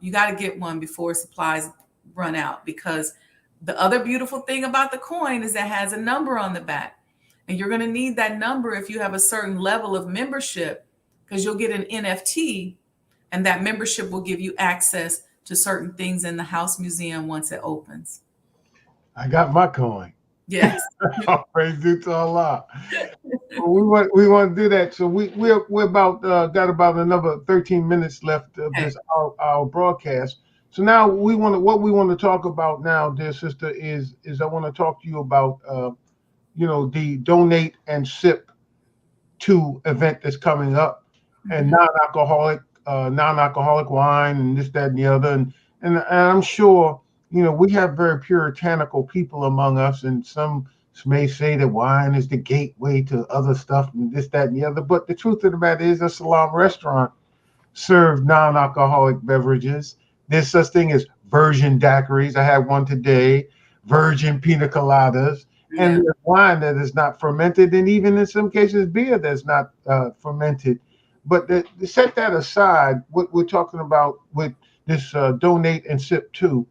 You got to get one before supplies run out, because the other beautiful thing about the coin is that it has a number on the back. And you're going to need that number if you have a certain level of membership, because you'll get an NFT, and that membership will give you access to certain things in the house museum once it opens. I got my coin. Yes. Praise be to Allah. we want to do that. So we're about got about another 13 minutes left of this our broadcast. So now what we want to talk about now, dear sister, is I want to talk to you about the Donate and Sip 2 event that's coming up, and non-alcoholic wine and this, that, and the other, and I'm sure we have very puritanical people among us, and some may say that wine is the gateway to other stuff and this, that, and the other. But the truth of the matter is, a Salam restaurant serves non-alcoholic beverages. There's such thing as virgin daiquiris. I had one today. Virgin pina coladas. Yeah. And there's wine that is not fermented, and even in some cases beer that's not fermented. But to set that aside, what we're talking about with this Donate and Sip 2,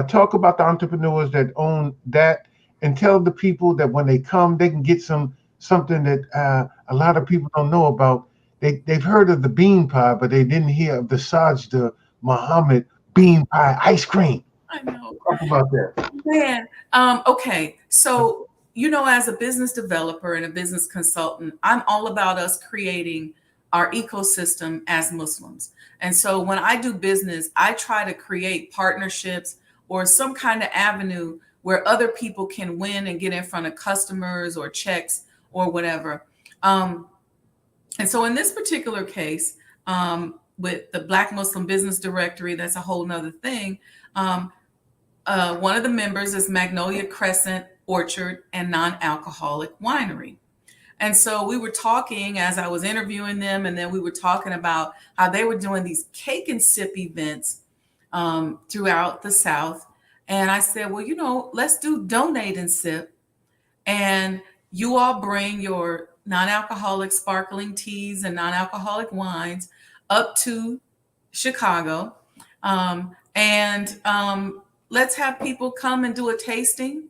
talk about the entrepreneurs that own that, and tell the people that when they come, they can get something that a lot of people don't know about. They've heard of the bean pie, but they didn't hear of the Sajdah Muhammad bean pie ice cream. I know. Talk about that. Man, okay. So, as a business developer and a business consultant, I'm all about us creating our ecosystem as Muslims. And so when I do business, I try to create partnerships or some kind of avenue where other people can win and get in front of customers or checks or whatever. And so in this particular case, with the Black Muslim Business Directory, that's a whole nother thing. One of the members is Magnolia Crescent Orchard and Non-Alcoholic Winery. And so we were talking as I was interviewing them, and then we were talking about how they were doing these cake and sip events throughout the South. And I said, well, let's do Donate and Sip. And you all bring your non-alcoholic sparkling teas and non-alcoholic wines up to Chicago. Let's have people come and do a tasting.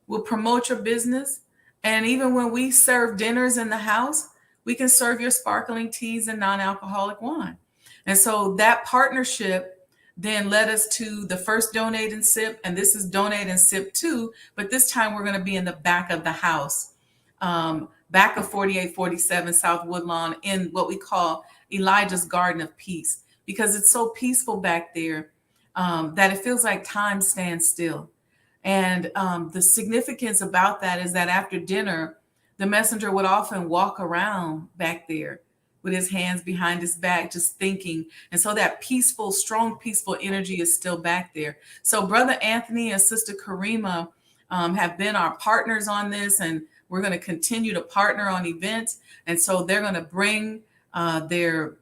We'll promote your business. And even when we serve dinners in the house, we can serve your sparkling teas and non-alcoholic wine. And so that partnership then led us to the first Donate and Sip, and this is Donate and Sip 2, but this time we're going to be in the back of the house, back of 4847 South Woodlawn, in what we call Elijah's Garden of Peace, because it's so peaceful back there that it feels like time stands still. And the significance about that is that after dinner, the messenger would often walk around back there with his hands behind his back, just thinking. And so that peaceful, strong, peaceful energy is still back there. So Brother Anthony and Sister Karima have been our partners on this, and we're going to continue to partner on events. And so they're going to bring their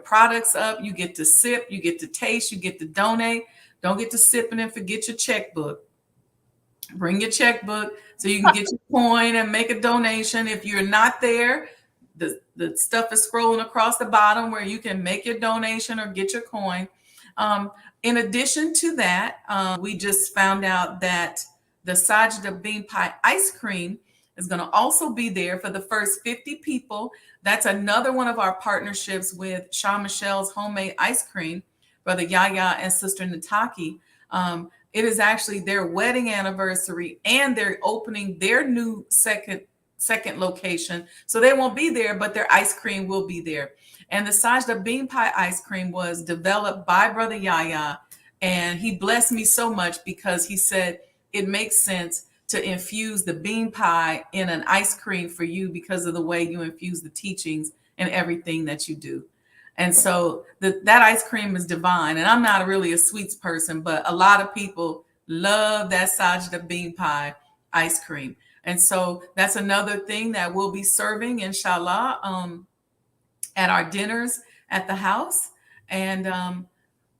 products up. You get to sip, you get to taste, you get to donate. Don't get to sip and then forget your checkbook. Bring your checkbook so you can get your coin and make a donation. If you're not there, the stuff is scrolling across the bottom where you can make your donation or get your coin. In addition to that, we just found out that the Sajdah bean pie ice cream is going to also be there for the first 50 people. That's another one of our partnerships with Shawn Michelle's Homemade Ice Cream, Brother Yaya and Sister Nataki. It is actually their wedding anniversary, and they're opening their new second location. So they won't be there, but their ice cream will be there. And the Sajdah bean pie ice cream was developed by Brother Yaya, and he blessed me so much because he said it makes sense to infuse the bean pie in an ice cream for you because of the way you infuse the teachings and everything that you do. And so that ice cream is divine. And I'm not really a sweets person, but a lot of people love that Sajdah bean pie ice cream. And so that's another thing that we'll be serving, inshallah, at our dinners at the house. And,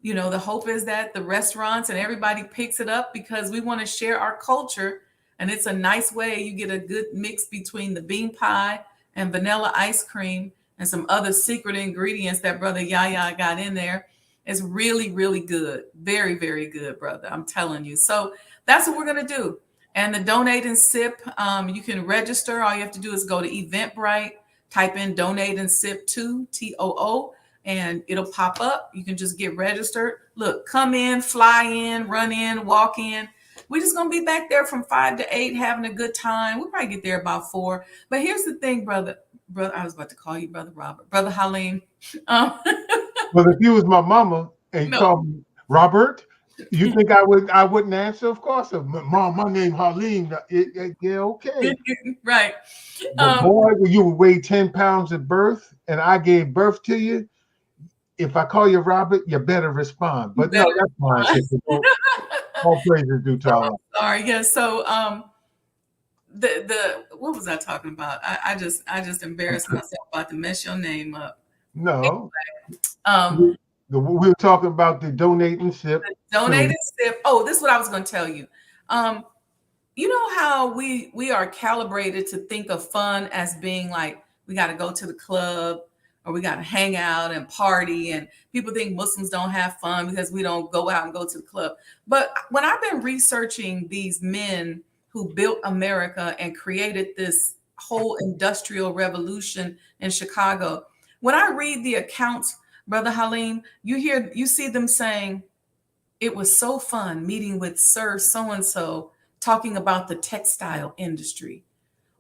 the hope is that the restaurants and everybody picks it up because we want to share our culture. And it's a nice way you get a good mix between the bean pie and vanilla ice cream and some other secret ingredients that Brother Yaya got in there. It's really, really good. Very, very good, brother. I'm telling you. So that's what we're going to do. And the Donate and Sip, you can register. All you have to do is go to Eventbrite, type in Donate and Sip 2, TOO, and it'll pop up. You can just get registered. Look, come in, fly in, run in, walk in. We're just going to be back there from 5 to 8 having a good time. We'll probably get there about 4. But here's the thing, brother, I was about to call you Brother Robert. Brother Halim. Well, if you was my mama and you called me Robert, you think I wouldn't answer? Of course. Mom, my name Halim. Yeah, okay. Right. But boy, when you weigh 10 pounds at birth and I gave birth to you, if I call you Robert, you better respond. But no, that's fine. All praises due to Allah. Sorry. Yeah. So the what was I talking about? I just embarrassed myself about to mess your name up. No. Anyway, we were talking about the Donate and Sip. Donate and Sip. Oh, this is what I was going to tell you. You know how we are calibrated to think of fun as being like we got to go to the club or we got to hang out and party, and people think Muslims don't have fun because we don't go out and go to the club. But when I've been researching these men who built America and created this whole industrial revolution in Chicago, when I read the accounts, Brother Halim, you see them saying, it was so fun meeting with Sir so-and-so talking about the textile industry.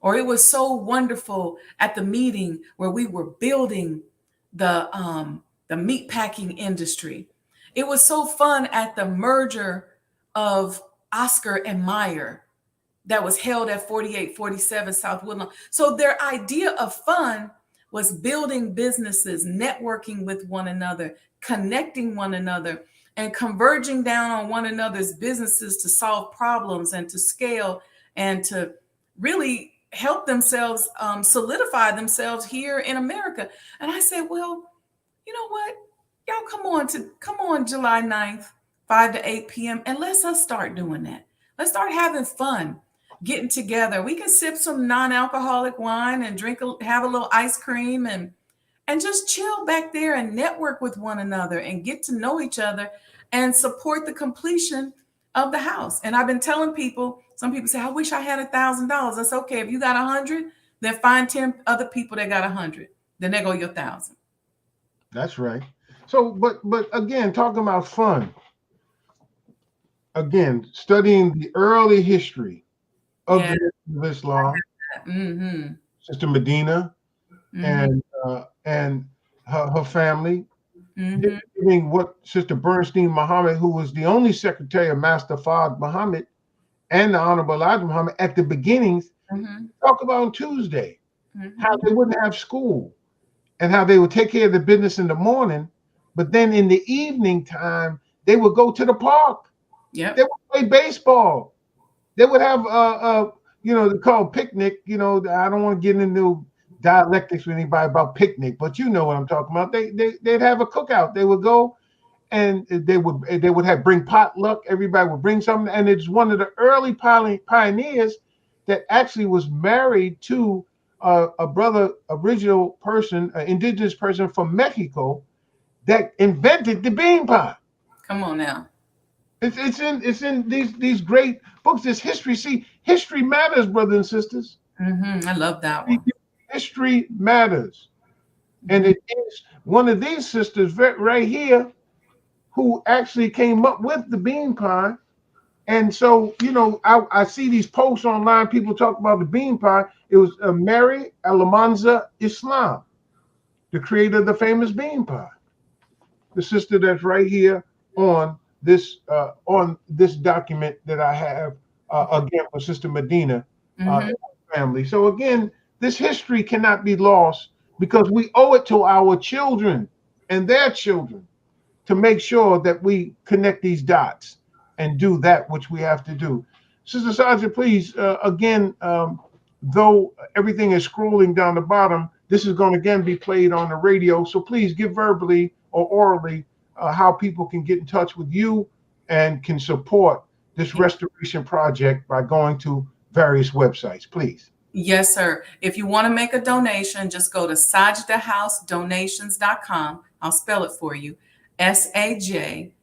Or it was so wonderful at the meeting where we were building the meat packing industry. It was so fun at the merger of Oscar and Meyer that was held at 4847 South Woodlawn. So their idea of fun was building businesses, networking with one another, connecting one another, and converging down on one another's businesses to solve problems and to scale and to really help themselves solidify themselves here in America. And I said, well, you know what? Y'all come on July 9th, 5 to 8 p.m. and let's us start doing that. Let's start having fun, getting together. We can sip some non-alcoholic wine and have a little ice cream and just chill back there and network with one another and get to know each other and support the completion of the house. And I've been telling people, some people say, I wish I had $1,000. That's okay. If you got 100, then find 10 other people that got 100. Then there go your 1,000. That's right. So, but again, talking about fun, again, studying the early history of the nation of Islam, Sister Medina and her family, giving what Sister Bernstein Muhammad, who was the only secretary of Master Fard Muhammad and the Honorable Elijah Muhammad at the beginnings, talk about on Tuesday, how they wouldn't have school and how they would take care of the business in the morning, but then in the evening time, they would go to the park. They would play baseball. They would have, they call picnic. I don't want to get into dialectics with anybody about picnic, but you know what I'm talking about. They'd have a cookout. They would go and they would have bring potluck. Everybody would bring something. And it's one of the early pioneers that actually was married to a brother, original person, an indigenous person from Mexico that invented the bean pie. Come on now. It's in these great books. This history. See, history matters, brothers and sisters. I love that one. History matters, and it is one of these sisters right here who actually came up with the bean pie. And so, I see these posts online. People talk about the bean pie. It was Mary Alamanza Islam, the creator of the famous bean pie. The sister that's right here on this document that I have again for Sister Medina family. So again, this history cannot be lost because we owe it to our children and their children to make sure that we connect these dots and do that which we have to do. Sister Sajdah, please, again, though everything is scrolling down the bottom, this is going to again be played on the radio. So please give verbally or orally how people can get in touch with you and can support this restoration project by going to various websites, please. Yes, sir. If you want to make a donation, just go to sajdahhousedonations.com. I'll spell it for you. SAJDAHHOUSE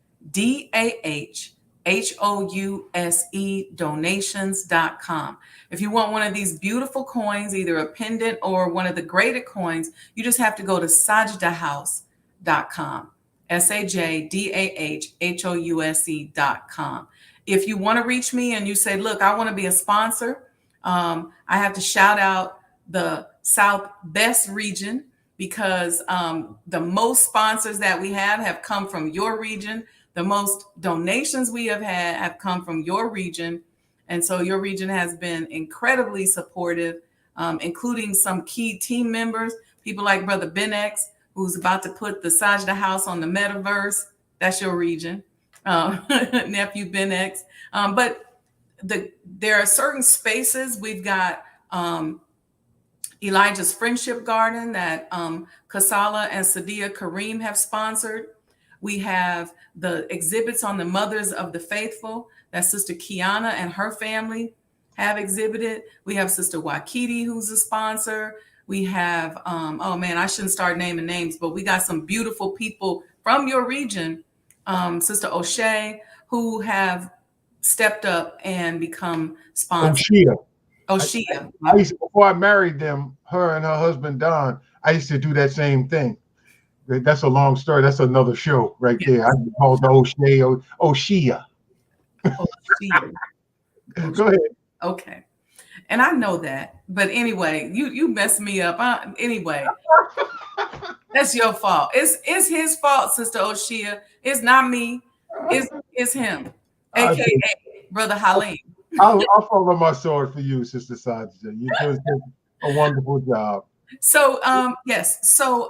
donations.com. If you want one of these beautiful coins, either a pendant or one of the graded coins, you just have to go to sajdahhouse.com. SAJDAHHOUSE.com. If you want to reach me and you say, look, I want to be a sponsor, I have to shout out the South Best region because the most sponsors that we have come from your region. The most donations we have come from your region. And so your region has been incredibly supportive, including some key team members, people like Brother Ben X, who's about to put the Sajdah House on the metaverse. That's your region, nephew Ben X. But there are certain spaces. We've got Elijah's Friendship Garden that Kasala and Sadia Kareem have sponsored. We have the exhibits on the Mothers of the Faithful that Sister Kiana and her family have exhibited. We have Sister Wakiti, who's a sponsor. We have, oh man, I shouldn't start naming names, but we got some beautiful people from your region, Sister O'Shea, who have stepped up and become sponsors. Oshia. Before I married them, her and her husband Don, I used to do that same thing. That's a long story. That's another show right there. I called the Oshia. Go ahead. Okay. And I know that. But anyway, you messed me up. Anyway, that's your fault. It's his fault, Sister Oshia. It's not me. It's him, a.k.a. Brother Halim. I'll follow my sword for you, Sister Sajdah. You're doing a wonderful job. So, yes. So,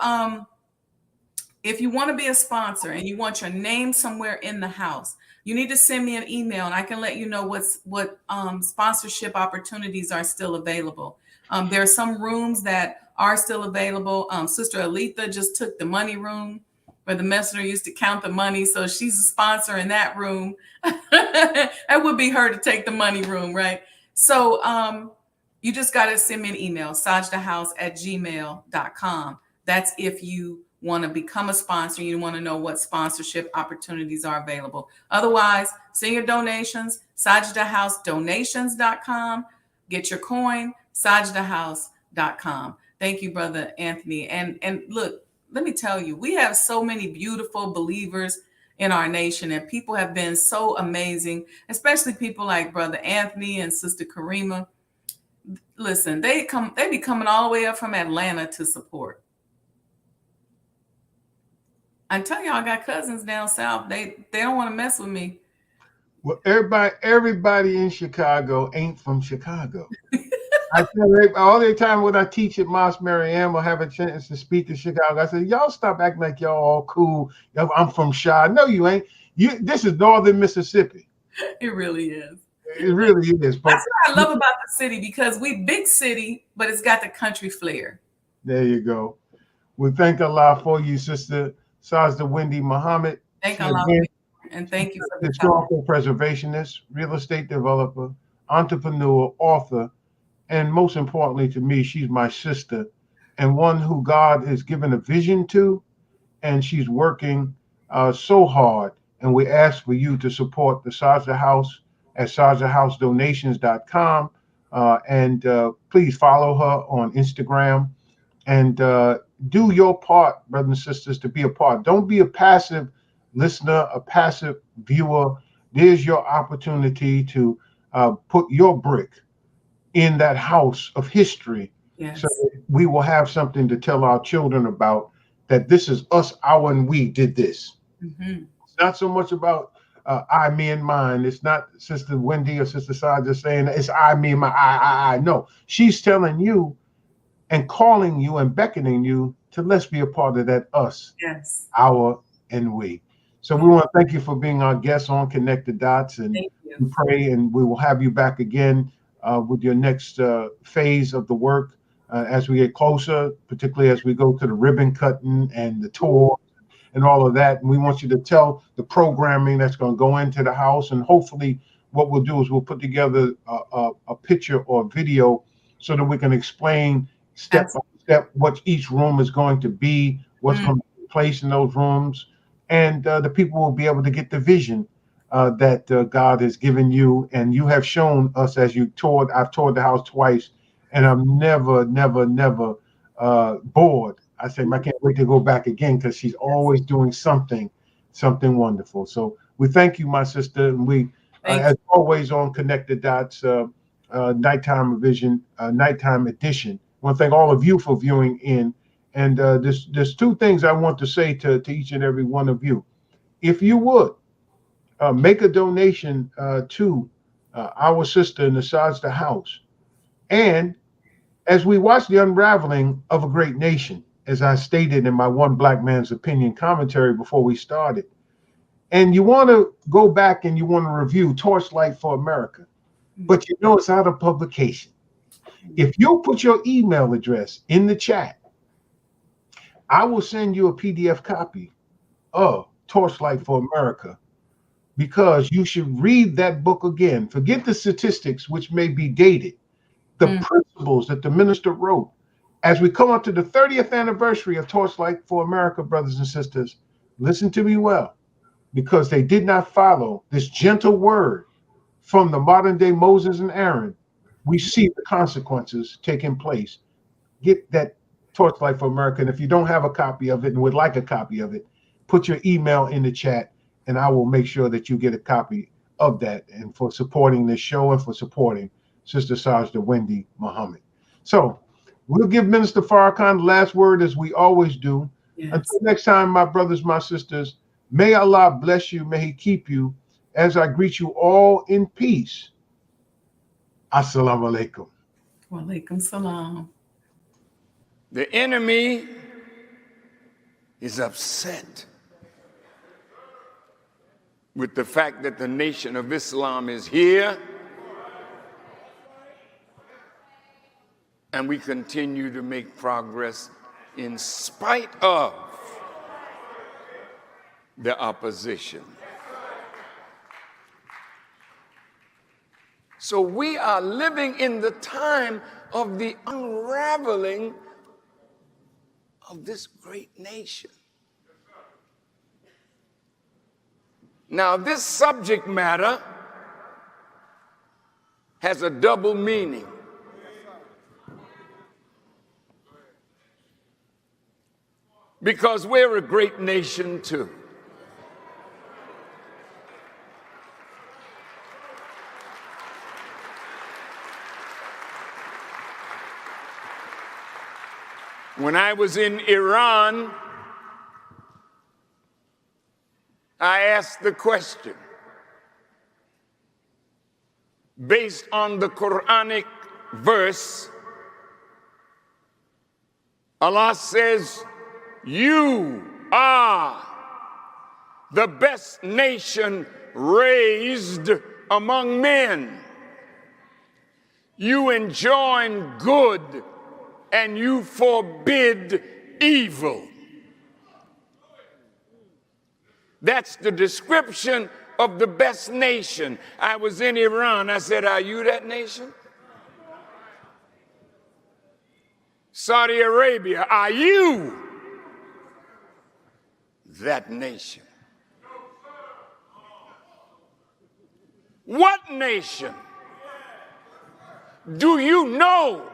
if you want to be a sponsor and you want your name somewhere in the house, you need to send me an email and I can let you know what sponsorship opportunities are still available. There are some rooms that are still available. Sister Aletha just took the money room where the messenger used to count the money. So she's a sponsor in that room. That would be her to take the money room, right? So you just got to send me an email, sajdahhouse@gmail.com. That's if you want to become a sponsor, you want to know what sponsorship opportunities are available. Otherwise, send your donations, sajdahhousedonations.com. Get your coin, sajdahhouse.com. Thank you, Brother Anthony. And look, let me tell you, we have so many beautiful believers in our nation, and people have been so amazing, especially people like Brother Anthony and Sister Karima. Listen, they be coming all the way up from Atlanta to support. I tell y'all, I got cousins down south. They don't want to mess with me. Well, everybody in Chicago ain't from Chicago. I tell you, all the time when I teach at Mosque Mariam or have a chance to speak to Chicago, I say, y'all stop acting like y'all all cool. I'm from Chi. No, you ain't. This is northern Mississippi. It really is. It really is. That's what I love about the city, because we big city, but it's got the country flair. There you go. We thank Allah for you, Sister Sajdah Wendy Muhammad. Thank Allah. And thank you for the historical preservationist, real estate developer, entrepreneur, author, And most importantly to me, she's my sister and one who God has given a vision to, and she's working so hard. And we ask for you to support the Sajdah House at sajdahhousedonations.com. And please follow her on Instagram and do your part, brothers and sisters, to be a part. Don't be a passive listener, a passive viewer. There's your opportunity to put your brick in that house of history, so Yes. that we will have something to tell our children about, that this is us, our, and we did this. Mm-hmm. It's not so much about I, me, and mine. It's not Sister Wendy or Sister Sajdah saying it's I, me, and my I. No, she's telling you and calling you and beckoning you to let's be a part of that us, Yes. our, and we. So we Yeah. want to thank you for being our guest on Connect the Dots, and Thank you. we pray and we will have you back again with your next phase of the work as we get closer, particularly as we go to the ribbon cutting and the tour and all of that. And we want you to tell the programming that's going to go into the house. And hopefully what we'll do is we'll put together a picture or a video so that we can explain step by step what each room is going to be, what's going to be placed in those rooms. And the people will be able to get the vision that God has given you. And you have shown us as you toured. I've toured the house twice, and I'm never bored. I say, I can't wait to go back again, because she's always doing something wonderful. So we thank you, my sister. And we, Thank as always, on Connected Dots, nighttime revision, nighttime edition. I want to thank all of you for viewing in. And there's two things I want to say to each and every one of you. If you would make a donation to our sister in the Sajdah House, and as we watch the unraveling of a great nation, as I stated in my One Black Man's Opinion commentary before we started, and you want to go back and you want to review Torchlight for America, but you know it's out of publication. If you put your email address in the chat, I will send you a PDF copy of Torchlight for America, because you should read that book again. Forget the statistics, which may be dated. The principles that the minister wrote. As we come up to the 30th anniversary of Torchlight for America, brothers and sisters, listen to me well, because they did not follow this gentle word from the modern day Moses and Aaron. We see the consequences taking place. Get that Torchlight for America. And if you don't have a copy of it and would like a copy of it, put your email in the chat, and I will make sure that you get a copy of that, and for supporting this show and for supporting Sister Sajdah Wendy Muhammad. So we'll give Minister Farrakhan the last word, as we always do. Yes. Until next time, my brothers, my sisters, may Allah bless you, may He keep you, as I greet you all in peace. Assalamu alaikum. Wa alaikum salam. The enemy is upset with the fact that the Nation of Islam is here, and we continue to make progress in spite of the opposition. So we are living in the time of the unraveling of this great nation. Now, this subject matter has a double meaning. Because we're a great nation too. When I was in Iran, I asked the question, based on the Quranic verse, Allah says, "You are the best nation raised among men. You enjoin good and you forbid evil." That's the description of the best nation. I was in Iran. I said, "Are you that nation?" Saudi Arabia, are you that nation? What nation do you know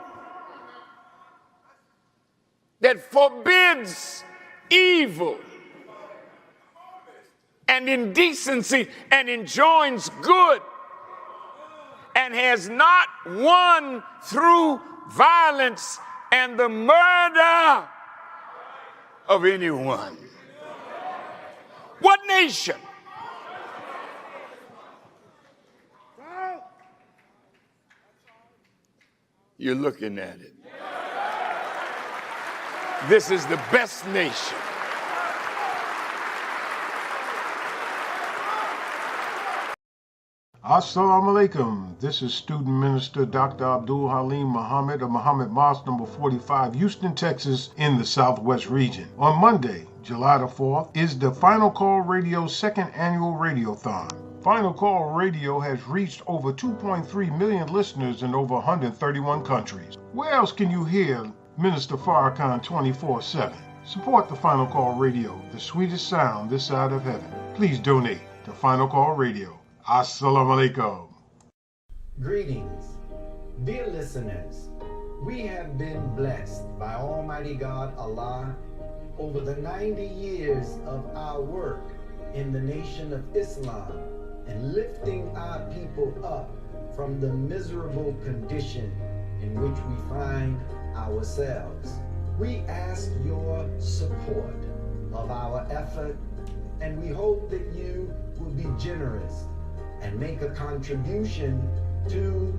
that forbids evil and indecency and enjoins good and has not won through violence and the murder of anyone? What nation? You're looking at it. This is the best nation. Assalamu alaikum. This is student minister Dr. Abdul Halim Muhammad of Muhammad Mosque number 45, Houston, Texas, in the Southwest region. On Monday, July the 4th, is the Final Call Radio's second annual Radiothon. Final Call Radio has reached over 2.3 million listeners in over 131 countries. Where else can you hear Minister Farrakhan 24/7? Support the Final Call Radio, the sweetest sound this side of heaven. Please donate to Final Call Radio. Assalamu alaikum. Greetings, dear listeners. We have been blessed by Almighty God Allah over the 90 years of our work in the Nation of Islam and lifting our people up from the miserable condition in which we find ourselves. We ask your support of our effort, and we hope that you will be generous and make a contribution to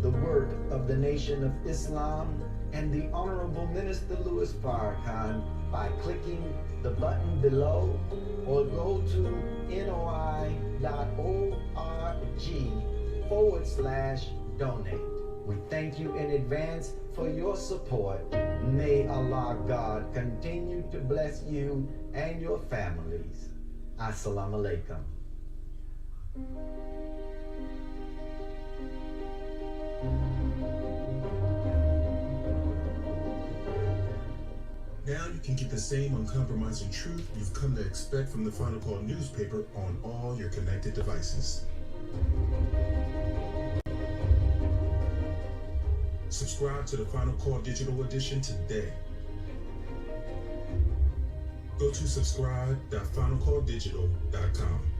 the work of the Nation of Islam and the Honorable Minister Louis Farrakhan by clicking the button below or go to noi.org/donate. We thank you in advance for your support. May Allah God continue to bless you and your families. Assalamu alaikum. Now you can get the same uncompromising truth you've come to expect from the Final Call newspaper on all your connected devices. Subscribe to the Final Call digital edition today. Go to subscribe.finalcalldigital.com.